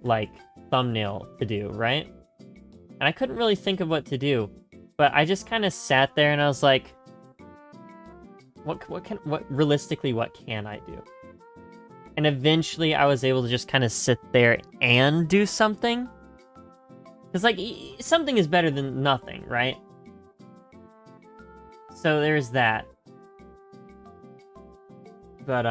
like thumbnail to do, right? And I couldn't really think of what to do. But I just kind of sat there and I was like, realistically, what can I do? And eventually I was able to just kind of sit there and do something. Because, like, something is better than nothing, right? So there's that. But,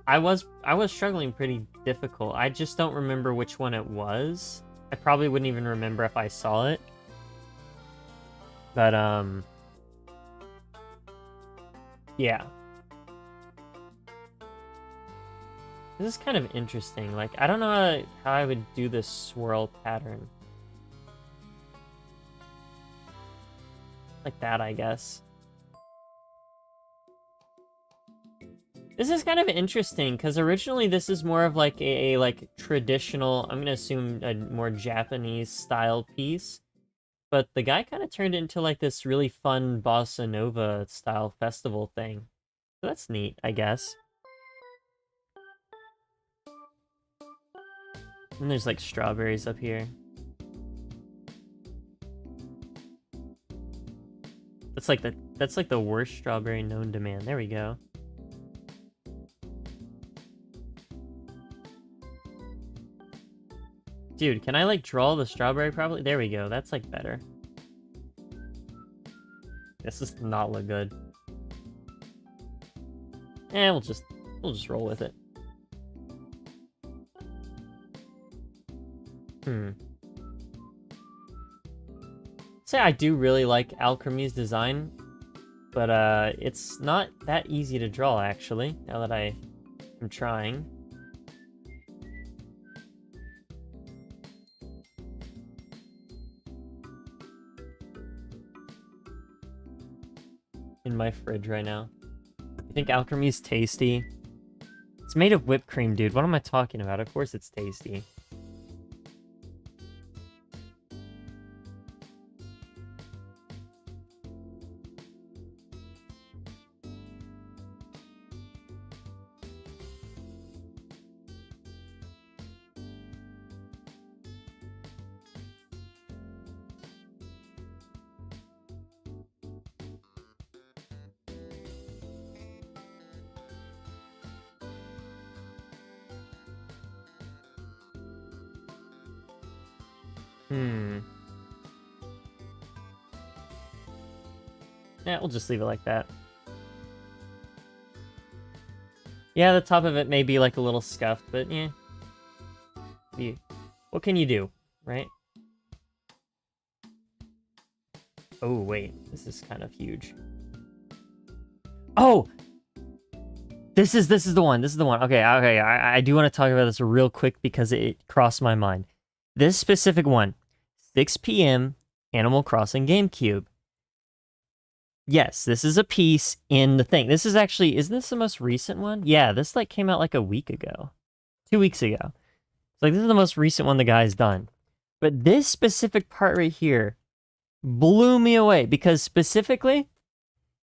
I was struggling pretty difficult. I just don't remember which one it was. I probably wouldn't even remember if I saw it. But, yeah. This is kind of interesting. Like, I don't know how I would do this swirl pattern. Like that, I guess. This is kind of interesting, because originally this is more of like a like traditional, I'm gonna assume a more Japanese style piece. But the guy kind of turned it into like this really fun bossa nova style festival thing. So that's neat, I guess. And there's like strawberries up here. That's like the worst strawberry known to man. There we go. Dude, can I like draw the strawberry properly? There we go. That's like better. This does not look good. Eh, we'll just roll with it. Say I do really like Alchemy's design, but it's not that easy to draw actually, now that I am trying. In my fridge right now. You think Alchemy's tasty? It's made of whipped cream, dude. What am I talking about? Of course it's tasty. Yeah, we'll just leave it like that. Yeah, the top of it may be like a little scuffed, but yeah. What can you do, right? Oh, wait. This is kind of huge. Oh! This is the one. This is the one. Okay. I do want to talk about this real quick because it crossed my mind. This specific one. 6 p.m. Animal Crossing GameCube. Yes, this is a piece in the thing. This is actually, isn't this the most recent one? Yeah, this like came out like a week ago. 2 weeks ago. It's like, this is the most recent one the guy's done. But this specific part right here blew me away because specifically,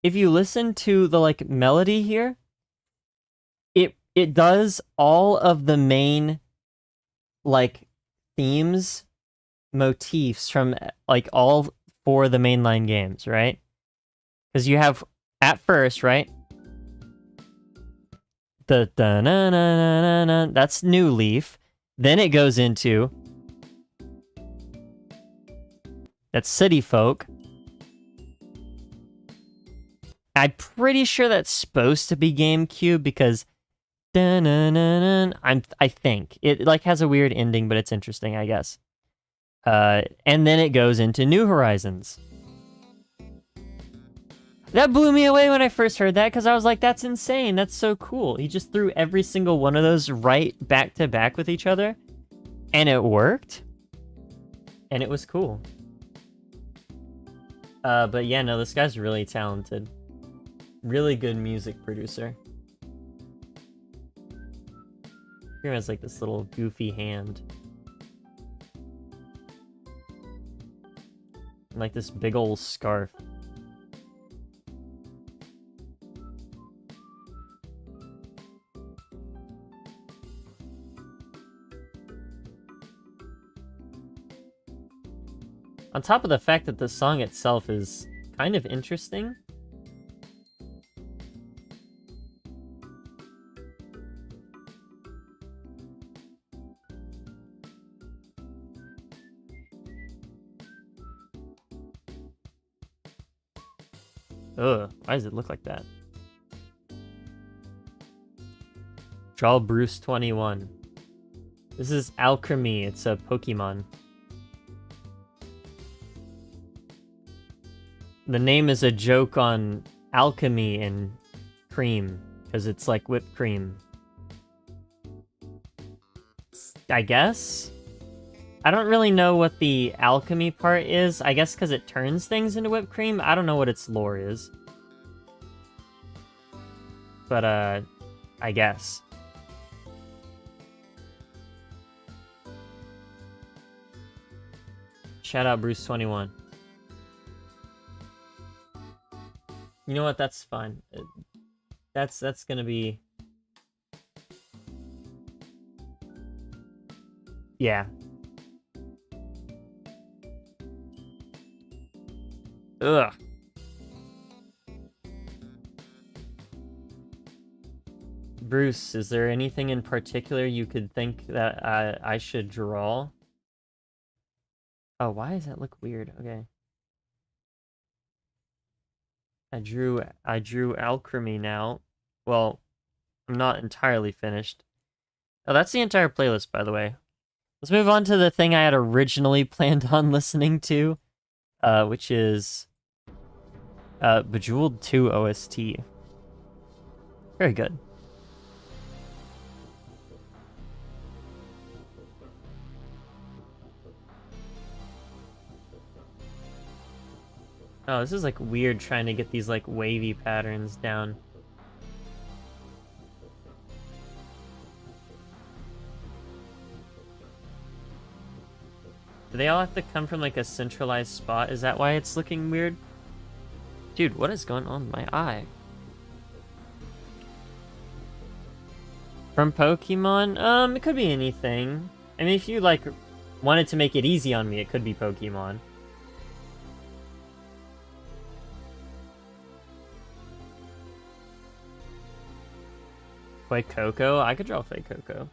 if you listen to the like melody here, it does all of the main like themes, motifs from like all 4 of the mainline games, right? Because you have at first, right? The da na na na na na, that's New Leaf. Then it goes into that's City Folk. I'm pretty sure that's supposed to be GameCube because da na na na. I think it like has a weird ending, but it's interesting, I guess. And then it goes into New Horizons. That blew me away when I first heard that because I was like, that's insane. That's so cool. He just threw every single one of those right back to back with each other. And it worked. And it was cool. But yeah, no, this guy's really talented. Really good music producer. Here has like this little goofy hand. And like this big old scarf. On top of the fact that the song itself is kind of interesting. Ugh, why does it look like that? Draw Bruce 21. This is Alchemy, it's a Pokemon. The name is a joke on alchemy and cream, because it's like whipped cream. I guess? I don't really know what the alchemy part is. I guess because it turns things into whipped cream. I don't know what its lore is. But, I guess. Shout out Bruce21. You know what? That's fine. That's gonna be... Yeah. Ugh. Bruce, is there anything in particular you could think that I should draw? Oh, why does that look weird? Okay. I drew alchemy now. Well, I'm not entirely finished. Oh, that's the entire playlist, by the way. Let's move on to the thing I had originally planned on listening to, which is Bejeweled 2 OST. Very good. Oh, this is like weird trying to get these like wavy patterns down. Do they all have to come from like a centralized spot? Is that why it's looking weird? Dude, what is going on with my eye? From Pokemon? It could be anything. I mean, if you like wanted to make it easy on me, it could be Pokemon. Like Coco? I could draw fake Coco.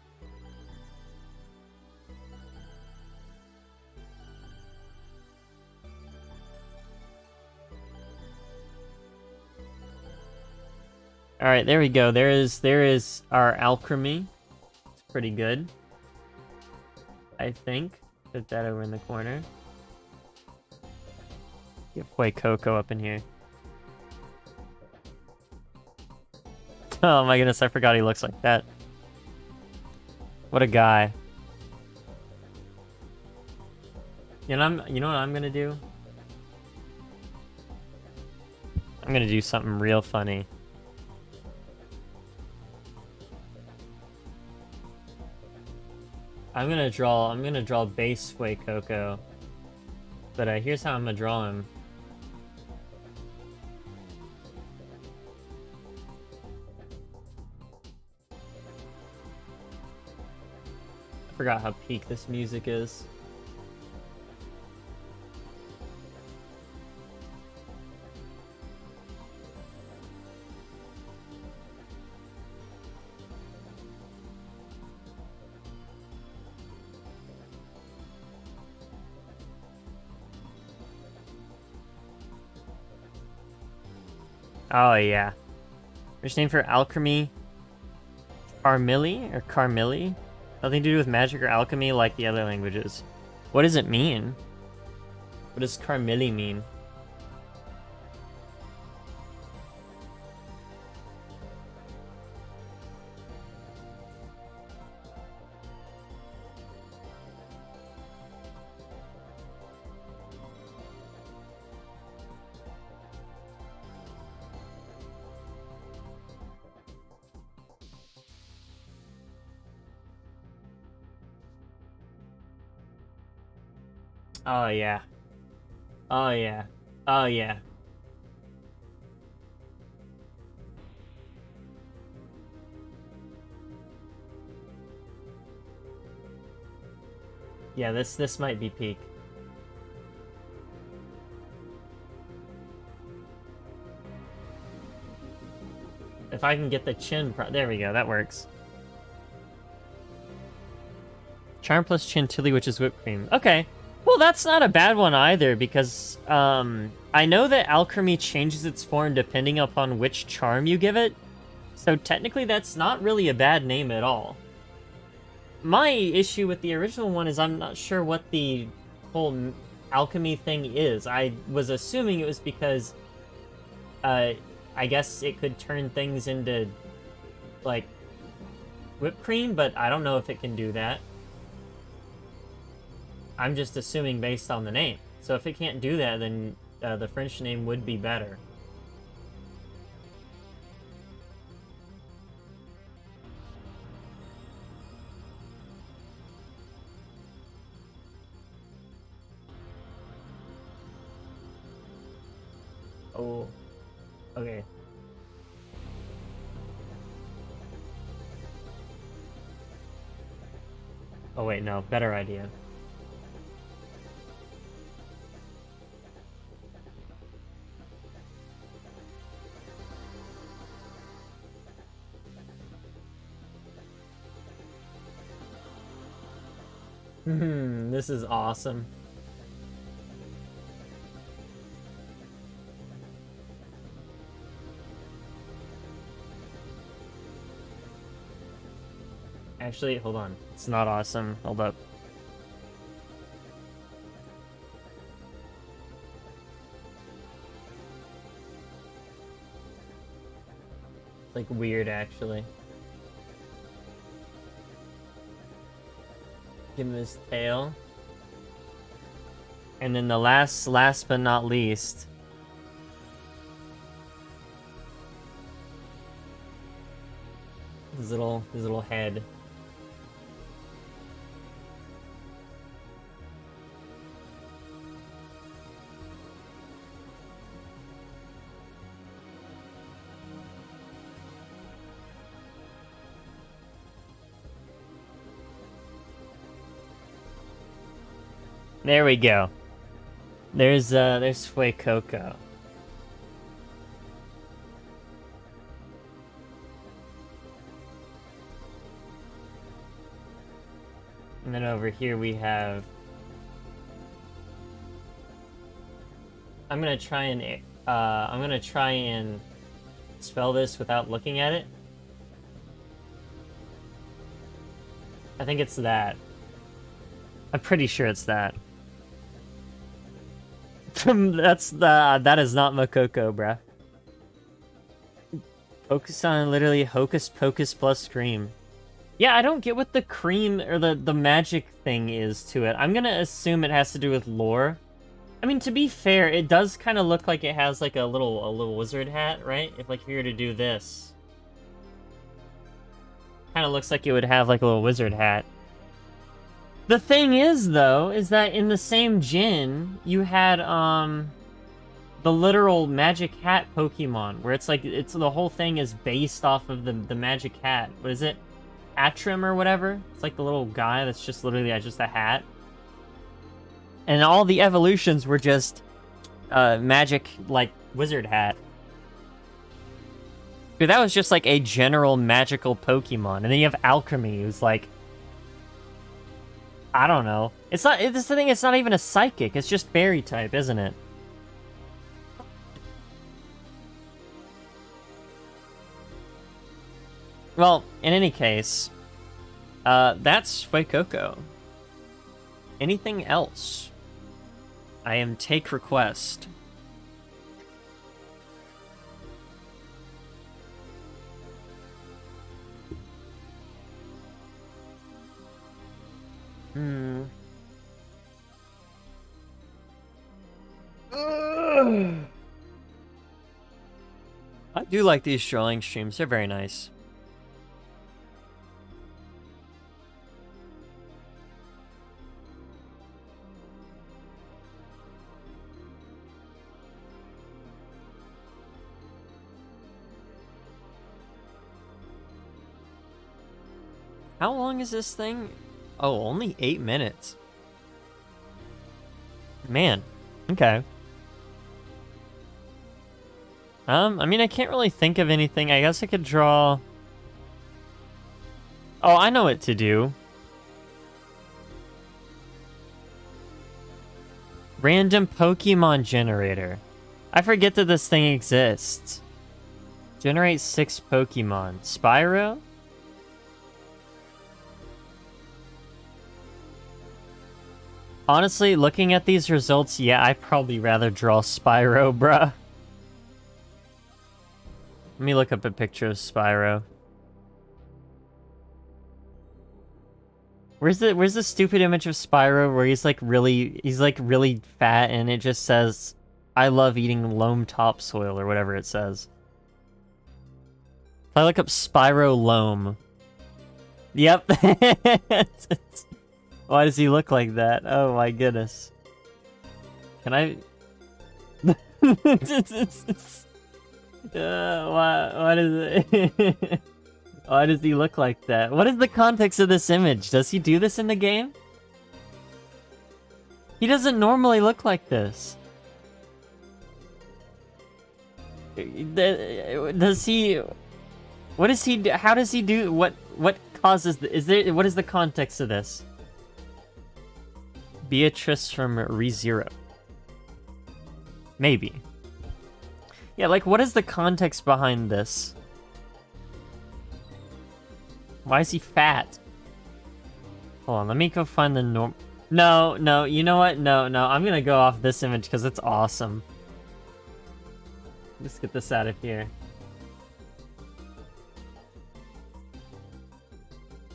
All right, there we go. There is our alchemy. It's pretty good, I think. Put that over in the corner. Get Boy Coco up in here. Oh my goodness, I forgot he looks like that. What a guy. You know what I'm gonna do? I'm gonna do something real funny. I'm gonna draw base Sway Coco. But here's how I'm gonna draw him. I forgot how peak this music is. Oh yeah. First name for alchemy. Carmilli or Carmilli? Nothing to do with magic or alchemy like the other languages. What does it mean? What does Carmilli mean? Oh yeah. Oh yeah. Oh yeah. Yeah, this might be peak. If I can get the chin there we go, that works. Charm plus Chantilly, which is whipped cream. Okay. Well, that's not a bad one either, because I know that alchemy changes its form depending upon which charm you give it. So technically that's not really a bad name at all. My issue with the original one is I'm not sure what the whole alchemy thing is. I was assuming it was because I guess it could turn things into like whipped cream, but I don't know if it can do that. I'm just assuming based on the name. So if it can't do that, then the French name would be better. Oh, okay. Oh wait, no, better idea. This is awesome. Actually, hold on. It's not awesome. Hold up. It's like weird, actually. Give him his tail. And then the last but not least. His little head. There we go. There's Fuecoco. And then over here we have... I'm gonna try and spell this without looking at it. I think it's that. I'm pretty sure it's that. That is not Makoko, bruh. Focus on literally Hocus Pocus plus cream. Yeah, I don't get what the cream or the magic thing is to it. I'm gonna assume it has to do with lore. I mean, to be fair, it does kind of look like it has like a little wizard hat, right? If you were to do this, kind of looks like it would have like a little wizard hat. The thing is, though, is that in the same gin, you had, the literal magic hat Pokemon, where it's like, the whole thing is based off of the magic hat. What is it? Atrim or whatever? It's like the little guy that's just literally just a hat. And all the evolutions were just, magic, like, wizard hat. Dude, that was just like a general magical Pokemon. And then you have Alchemy, who's like, I don't know. It's not, this thing, it's not even a psychic, it's just fairy type, isn't it? Well, in any case, that's Fuecoco. Anything else? I am take request. I do like these trolling streams. They're very nice. How long is this thing? Oh, only 8 minutes. Man. Okay. I mean, I can't really think of anything. I guess I could draw... Oh, I know what to do. Random Pokemon generator. I forget that this thing exists. Generate 6 Pokemon. Spyro? Honestly, looking at these results, yeah, I'd probably rather draw Spyro, bruh. Let me look up a picture of Spyro. Where's the stupid image of Spyro where he's like really fat and it just says, I love eating loam topsoil or whatever it says. If I look up Spyro loam. Yep. Why does he look like that? Oh my goodness. Can I... Why does it... Why does he look like that? What is the context of this image? Does he do this in the game? He doesn't normally look like this. Does he... What does he do? How does he do... What causes... What is the context of this? Beatrice from ReZero. Maybe. Yeah, like, what is the context behind this? Why is he fat? Hold on, let me go find the norm... No, you know what? No, I'm gonna go off this image because it's awesome. Let's get this out of here.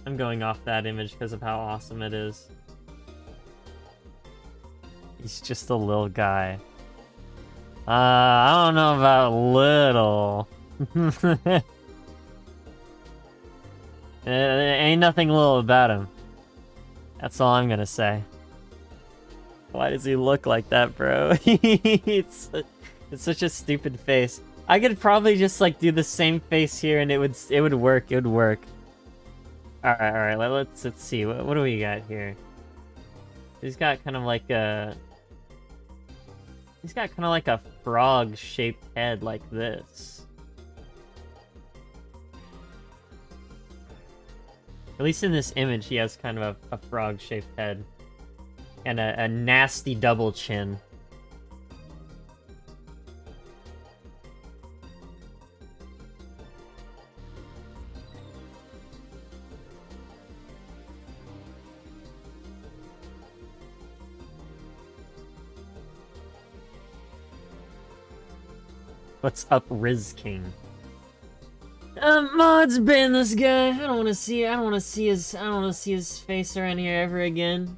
I'm going off that image because of how awesome it is. He's just a little guy. I don't know about little. Ain't nothing little about him. That's all I'm gonna say. Why does he look like that, bro? It's such a stupid face. I could probably just like do the same face here and it would work. It would work. All right. Let's see. What do we got here? He's got kind of like a frog-shaped head like this. At least in this image, he has kind of a frog-shaped head. And a nasty double chin. What's up, Riz King? Mods ban this guy. I don't want to see his face around here ever again.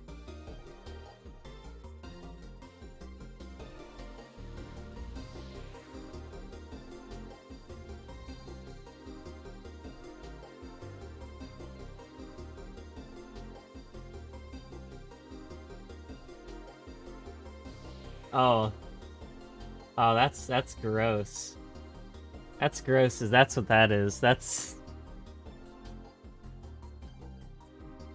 Oh, that's gross. That's gross, that's what that is. That's...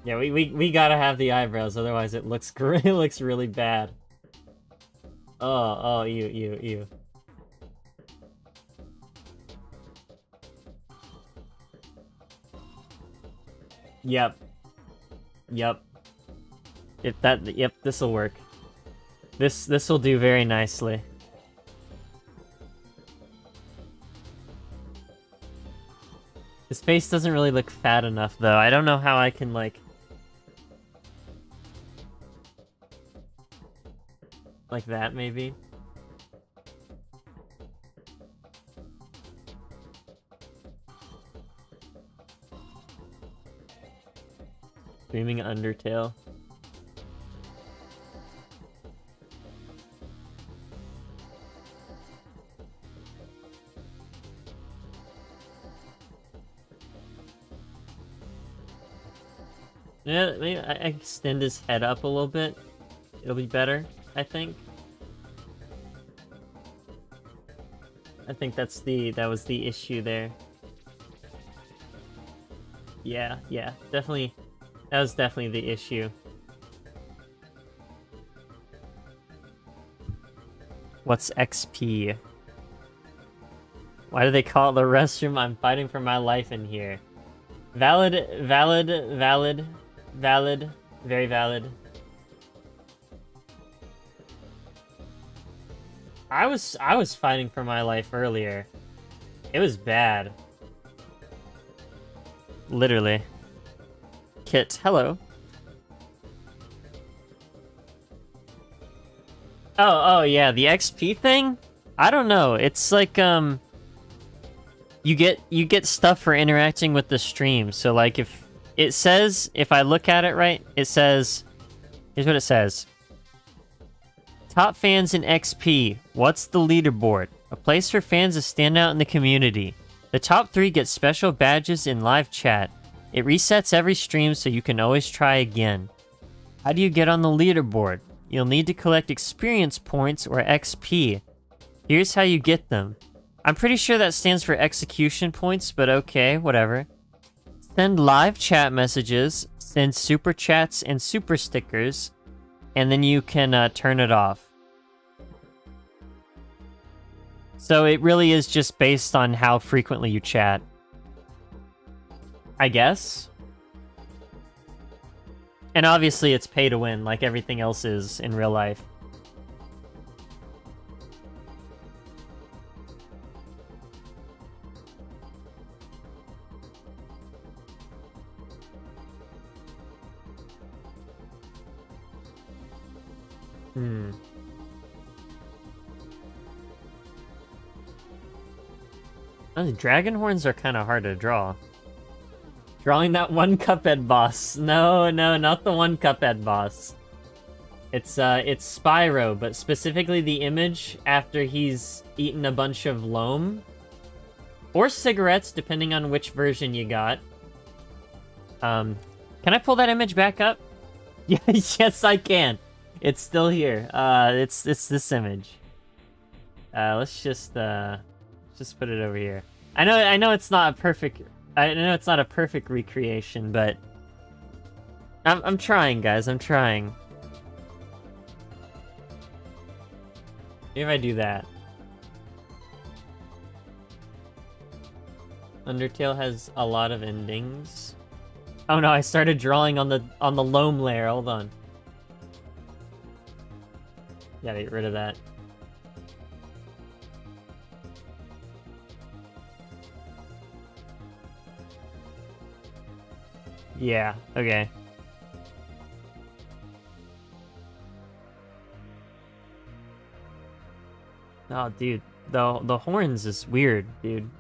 Yeah, we gotta have the eyebrows, otherwise it looks it looks really bad. Oh, you. Yep, this'll work. This'll do very nicely. His face doesn't really look fat enough, though. I don't know how I can, like that, maybe? Screaming Undertale. Yeah, maybe I extend his head up a little bit. It'll be better, I think. I think that was the issue there. Yeah, definitely. That was definitely the issue. What's XP? Why do they call it the restroom? I'm fighting for my life in here. Valid, very valid. I was fighting for my life earlier. It was bad. Literally. Kitt, hello. Oh yeah, the XP thing? I don't know. It's like you get stuff for interacting with the stream. So like if it says, if I look at it right, it says, here's what it says. Top fans in XP. What's the leaderboard? A place for fans to stand out in the community. The top 3 get special badges in live chat. It resets every stream so you can always try again. How do you get on the leaderboard? You'll need to collect experience points or XP. Here's how you get them. I'm pretty sure that stands for execution points, but okay, whatever. Send live chat messages, send super chats and super stickers, and then you can turn it off. So it really is just based on how frequently you chat. I guess. And obviously it's pay to win, like everything else is in real life. Oh, the dragon horns are kind of hard to draw. Drawing that one Cuphead boss. No, not the one Cuphead boss. It's Spyro, but specifically the image after he's eaten a bunch of loam. Or cigarettes, depending on which version you got. Can I pull that image back up? Yes, I can. It's still here. It's this image. Let's just put it over here. I know it's not a perfect. I know it's not a perfect recreation, but I'm trying, guys. I'm trying. Maybe if I do that. Undertale has a lot of endings. Oh no, I started drawing on the loam layer. Hold on. Gotta get rid of that. Yeah, okay. Oh, dude, the horns is weird, dude.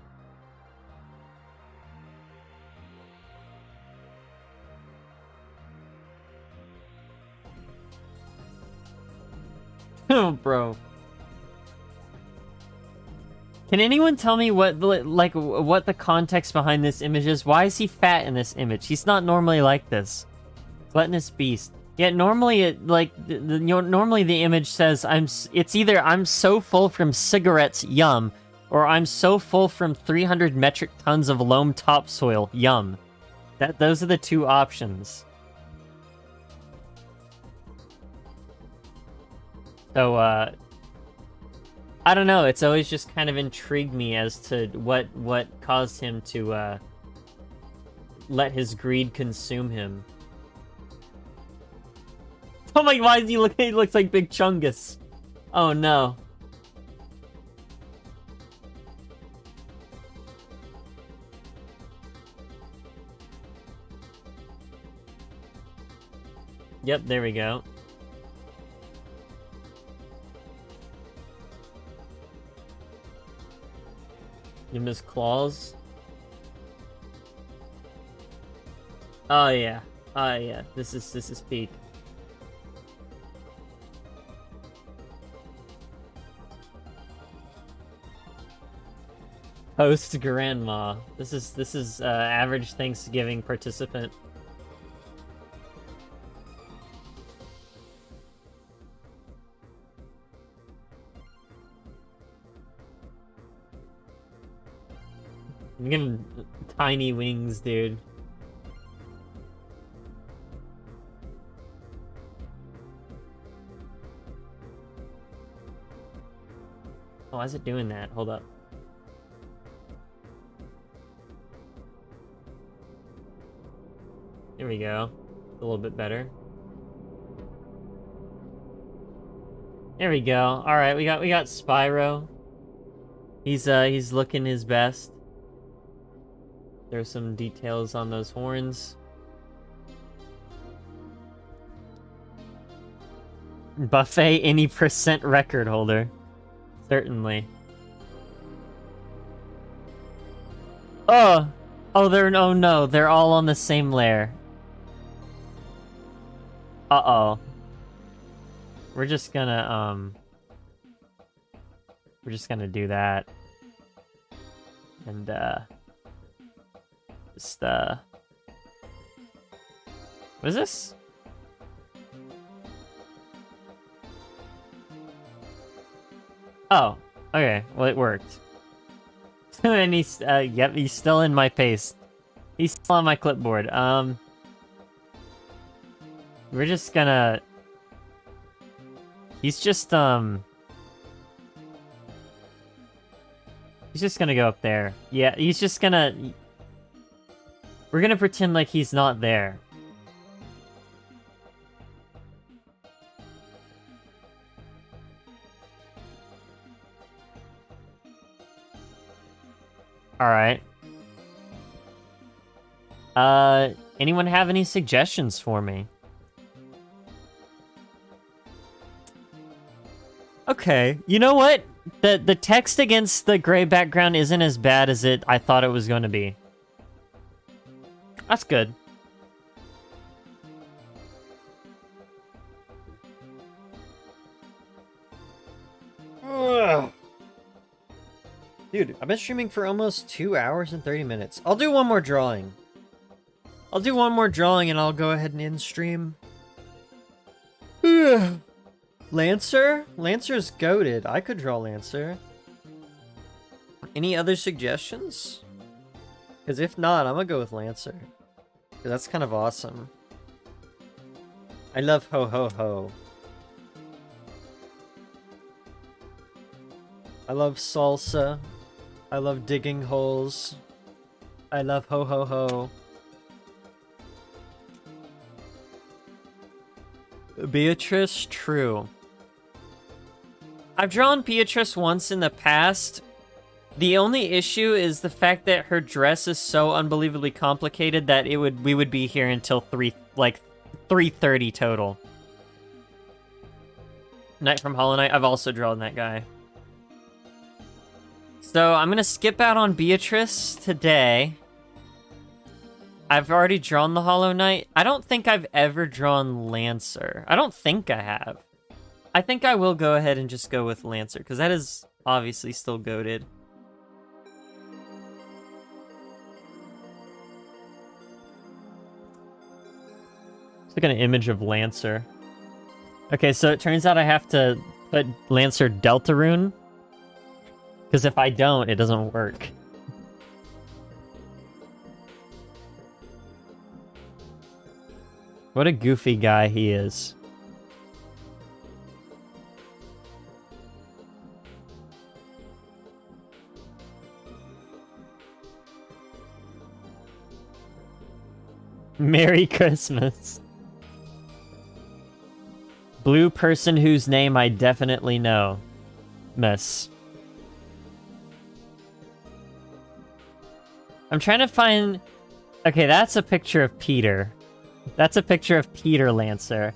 Oh, bro. Can anyone tell me what the context behind this image is? Why is he fat in this image? He's not normally like this. Gluttonous beast. Yet normally normally the image says it's either I'm so full from cigarettes, yum, or I'm so full from 300 metric tons of loam topsoil, yum. Those are the two options. So I don't know, it's always just kind of intrigued me as to what caused him to let his greed consume him. Oh my, why is he looks like Big Chungus. Oh no. Yep, there we go. You miss claws? Oh yeah. Oh yeah. This is peak. Host grandma. This is average Thanksgiving participant. I'm getting tiny wings, dude. Oh, why is it doing that? Hold up. There we go. A little bit better. There we go. All right, we got Spyro. He's looking his best. There's some details on those horns. Buffet any percent record holder. Certainly. Oh! Oh, oh no, they're all on the same layer. Uh-oh. We're just gonna do that. And, just, what is this? Oh. Okay, well, it worked. And he's, yep, he's still in my paste. He's still on my clipboard. We're just gonna... He's just gonna go up there. Yeah, he's just gonna... We're gonna pretend like he's not there. Alright. Anyone have any suggestions for me? Okay, you know what? The text against the gray background isn't as bad as I thought it was going to be. That's good. Ugh. Dude, I've been streaming for almost 2 hours and 30 minutes. I'll do one more drawing. I'll do one more drawing and I'll go ahead and end stream. Lancer? Lancer's goated. I could draw Lancer. Any other suggestions? Because if not, I'm gonna go with Lancer. Because that's kind of awesome. I love ho ho ho. I love salsa. I love digging holes. I love ho ho ho. Beatrice, true. I've drawn Beatrice once in the past. The only issue is the fact that her dress is so unbelievably complicated that we would be here until 3:30 total. Knight from Hollow Knight, I've also drawn that guy. So I'm gonna skip out on Beatrice today. I've already drawn the Hollow Knight. I don't think I've ever drawn Lancer. I don't think I have. I think I will go ahead and just go with Lancer, because that is obviously still goated. Let's look at an image of Lancer. Okay, so it turns out I have to put Lancer Deltarune, because if I don't, it doesn't work. What a goofy guy he is. Merry Christmas. Blue person whose name I definitely know. Miss. I'm trying to find... Okay, that's a picture of Peter. That's a picture of Peter Lancer.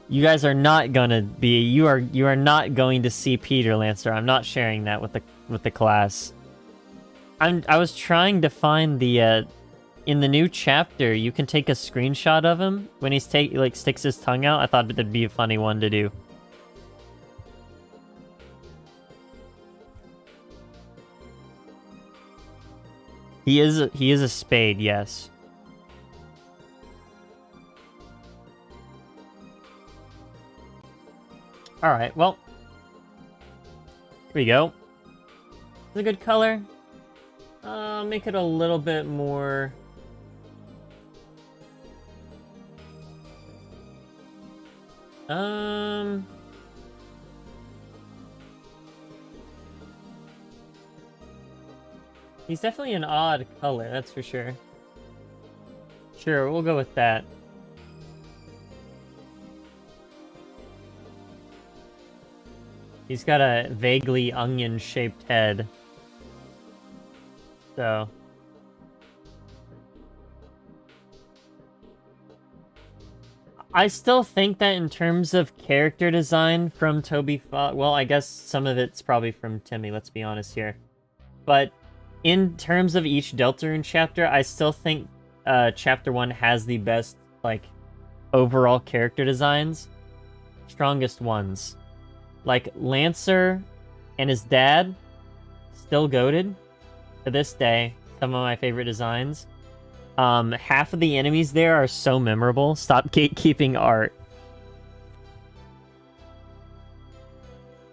You guys are not gonna be... You are not going to see Peter Lancer. I'm not sharing that with the class. I was trying to find the... in the new chapter, you can take a screenshot of him when he's sticks his tongue out. I thought it'd be a funny one to do. He is a spade, yes. All right, well, here we go. It's a good color. Make it a little bit more. He's definitely an odd color, that's for sure. Sure, we'll go with that. He's got a vaguely onion-shaped head. So... I still think that in terms of character design from Toby well, I guess some of it's probably from Timmy, let's be honest here. But in terms of each Deltarune chapter, I still think chapter 1 has the best, like, overall character designs. Strongest ones. Like, Lancer and his dad, still goated to this day. Some of my favorite designs. Half of the enemies there are so memorable. Stop gatekeeping art.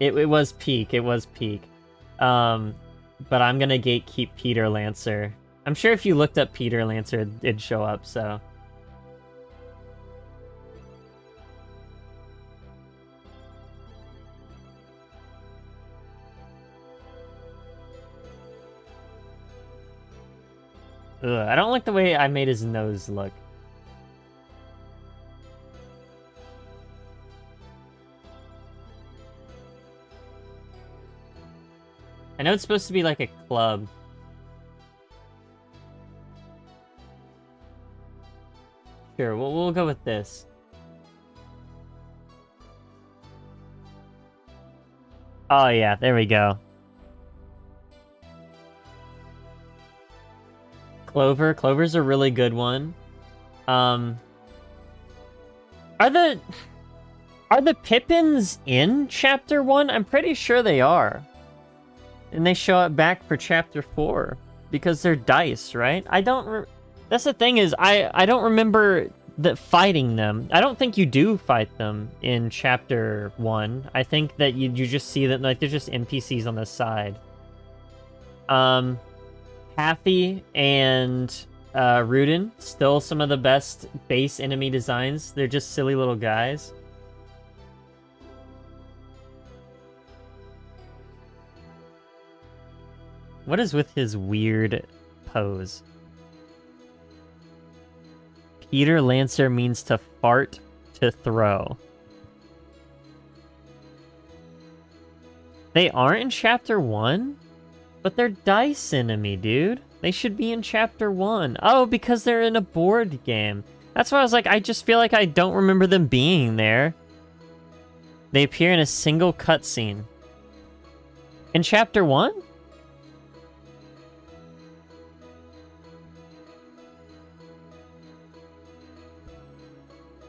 It was peak. It was peak. But I'm gonna gatekeep Peter Lancer. I'm sure if you looked up Peter Lancer, it'd show up, so... Ugh, I don't like the way I made his nose look. I know it's supposed to be like a club. Sure, we'll go with this. Oh yeah, there we go. Clover. Clover's a really good one. Are the Pippins in Chapter 1? I'm pretty sure they are. And they show up back for Chapter 4. Because they're dice, right? That's the thing is, I don't remember fighting them. I don't think you do fight them in Chapter 1. I think that you just see them, like, they're just NPCs on the side. Happy and Rudin, still some of the best base enemy designs. They're just silly little guys. What is with his weird pose? Peter Lancer means to fart to throw. They aren't in Chapter 1? But they're dice enemy, dude. They should be in Chapter 1. Oh, because they're in a board game. That's why I was like, I just feel like I don't remember them being there. They appear in a single cutscene. In Chapter 1?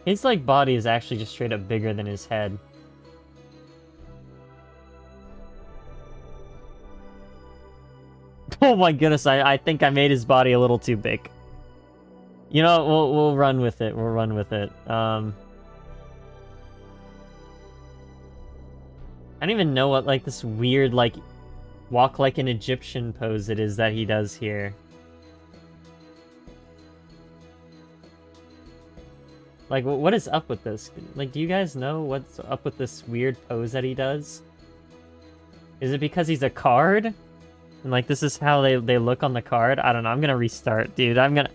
His, like, body is actually just straight up bigger than his head. Oh my goodness, I think I made his body a little too big. You know, we'll run with it. We'll run with it. I don't even know what, like, this weird, like, walk like an Egyptian pose it is that he does here. Like, what is up with this? Like, do you guys know what's up with this weird pose that he does? Is it because he's a card? And, like, this is how they look on the card? I don't know. I'm gonna restart, dude. I'm gonna...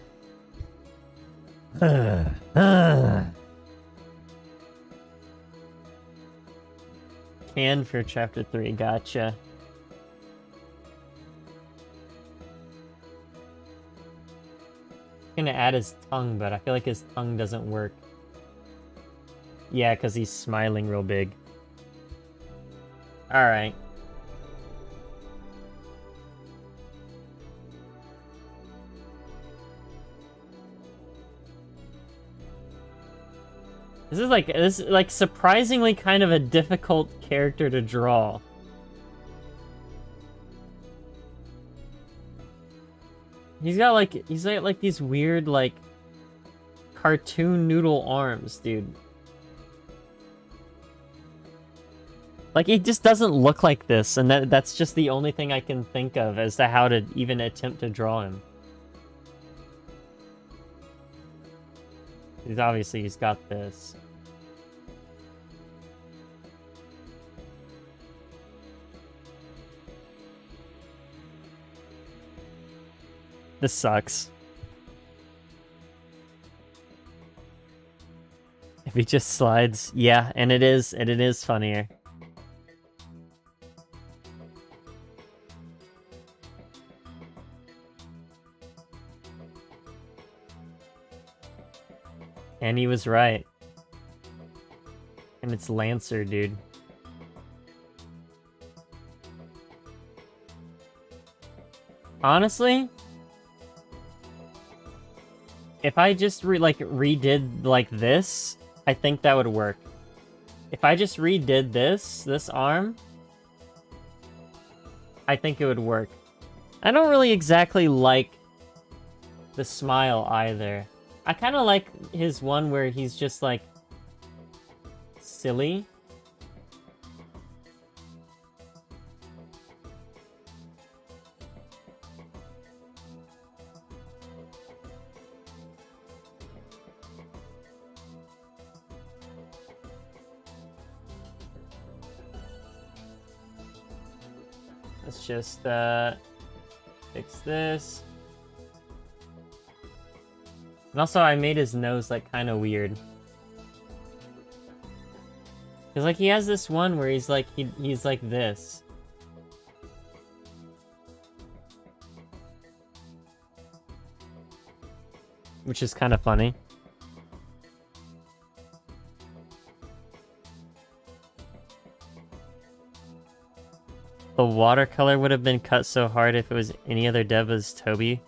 Can for Chapter 3. Gotcha. I'm gonna add his tongue, but I feel like his tongue doesn't work. Yeah, because he's smiling real big. Alright. This is like surprisingly kind of a difficult character to draw. He's got like these weird like cartoon noodle arms, dude. Like, he just doesn't look like this, and that's just the only thing I can think of as to how to even attempt to draw him. He's got this. This sucks. If he just slides, yeah, and it is funnier. And he was right. And it's Lancer, dude. Honestly, if I just redid like this, I think that would work. If I just redid this arm, I think it would work. I don't really exactly like the smile either. I kind of like his one where he's just like silly. Let's just fix this. And also I made his nose like kind of weird. Cause like he has this one where he's like he's like this. Which is kind of funny. The watercolor would have been cut so hard if it was any other dev as Toby.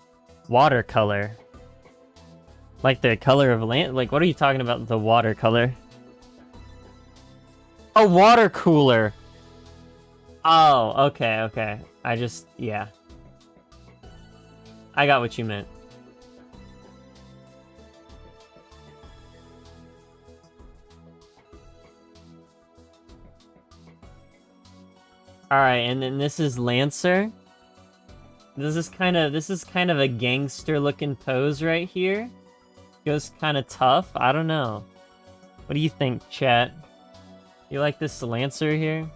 Watercolor. Like the color of land? Like, what are you talking about, the watercolor? A water cooler! Oh, okay, okay. I just, yeah. I got what you meant. Alright, and then this is Lancer. This is kind of a gangster looking pose right here. Goes kind of tough. I don't know. What do you think, chat? You like this Lancer here?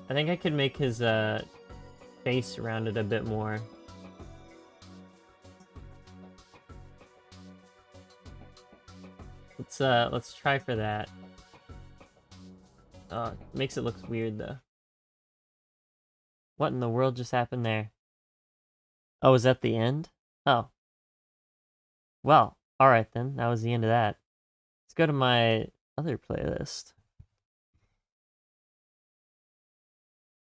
I think I could make his face rounded a bit more. Let's try for that. Oh, it makes it look weird though. What in the world just happened there? Oh, is that the end? Oh. Well, alright then. That was the end of that. Let's go to my other playlist.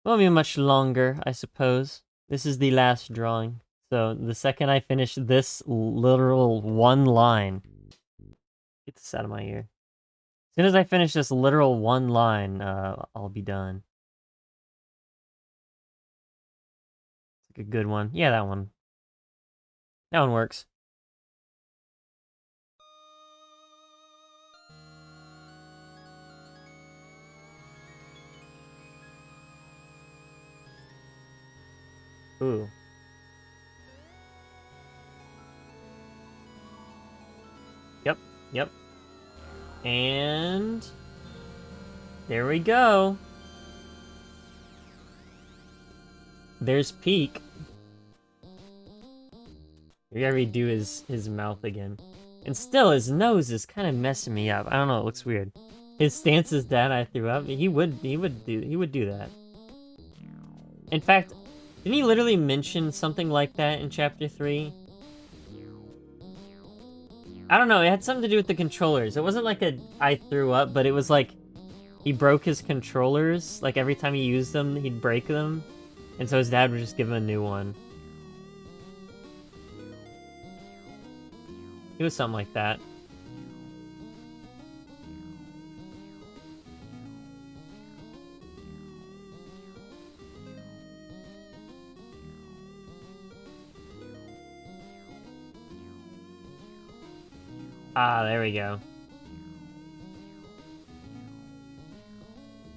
Won't be much longer, I suppose. This is the last drawing. So the second I finish this literal one line... Get this out of my ear. As soon as I finish this literal one line, I'll be done. A good one. Yeah, that one. That one works. Ooh. Yep, yep. And... there we go. There's Peak. We gotta redo his mouth again. And still, his nose is kind of messing me up. I don't know, it looks weird. His stance is down, I threw up. He would do that. In fact, didn't he literally mention something like that in chapter 3? I don't know, it had something to do with the controllers. It wasn't like I threw up, but it was like he broke his controllers. Like every time he used them, he'd break them. And so his dad would just give him a new one. It was something like that. Ah, there we go.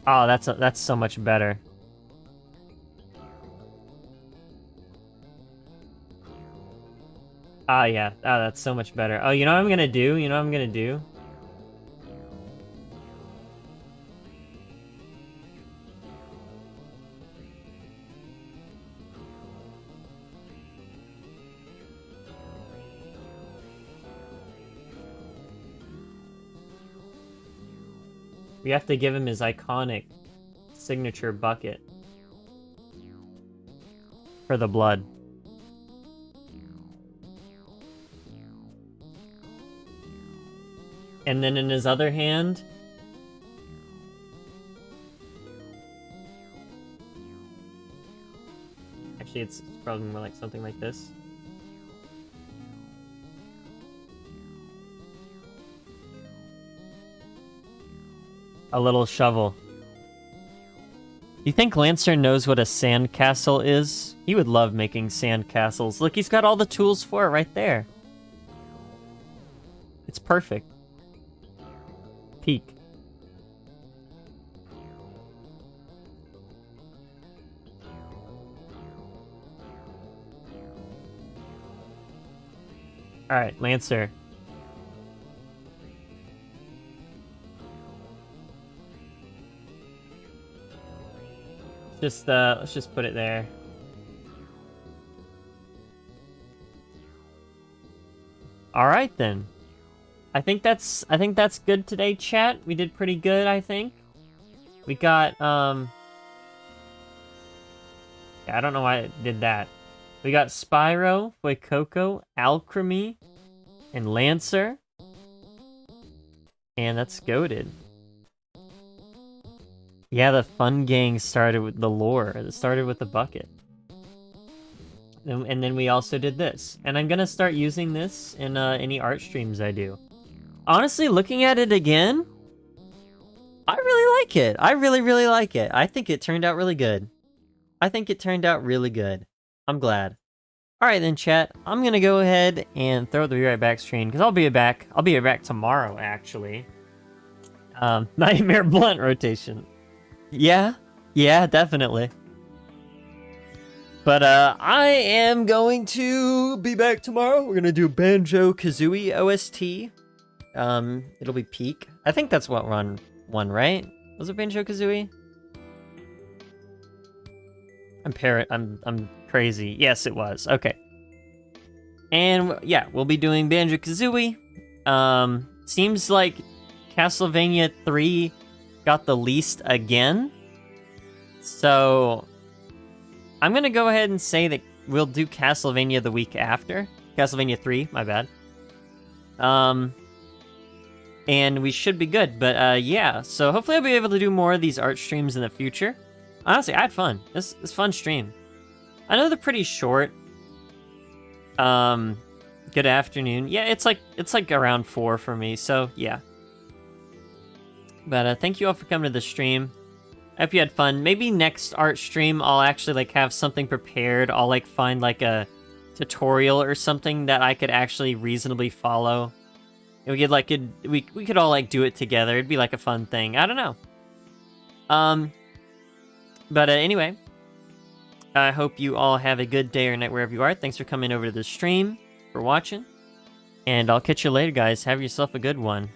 Oh, that's so much better. Ah, yeah. Ah, that's so much better. Oh, you know what I'm gonna do? You know what I'm gonna do? We have to give him his iconic signature bucket for the blood. And then in his other hand... actually, it's probably more like something like this. A little shovel. You think Lancer knows what a sandcastle is? He would love making sandcastles. Look, he's got all the tools for it right there. It's perfect. Peak. Alright, Lancer. let's just put it there. All right then. I think that's good today, chat. We did pretty good, I think. We got yeah, I don't know why I did that. We got Spyro, Fuecoco, Alchemy, and Lancer. And that's goated. Yeah, the fun gang started with the lore. It started with the bucket. And then we also did this. And I'm gonna start using this in any art streams I do. Honestly, looking at it again, I really like it. I really, really like it. I think it turned out really good. I think it turned out really good. I'm glad. Alright then, chat. I'm gonna go ahead and throw the Be Right Back stream, because I'll be back. I'll be back tomorrow, actually. Nightmare blunt rotation. Yeah, definitely. But I am going to be back tomorrow. We're gonna do Banjo-Kazooie OST. It'll be peak. I think that's what run one, right? Was it Banjo-Kazooie? I'm crazy. Yes, it was. Okay. And yeah, we'll be doing Banjo-Kazooie. Seems like Castlevania 3 got the least again. So I'm gonna go ahead and say that we'll do Castlevania the week after. Castlevania 3, my bad. And we should be good. But yeah, so hopefully I'll be able to do more of these art streams in the future. Honestly, I had fun. This fun stream. I know they're pretty short. Good afternoon. Yeah, it's like around 4 for me, so yeah. But thank you all for coming to the stream. I hope you had fun. Maybe next art stream I'll actually like have something prepared. I'll like find like a tutorial or something that I could actually reasonably follow. And we could all like do it together. It'd be like a fun thing. I don't know. But anyway, I hope you all have a good day or night wherever you are. Thanks for coming over to the stream, for watching. And I'll catch you later, guys. Have yourself a good one.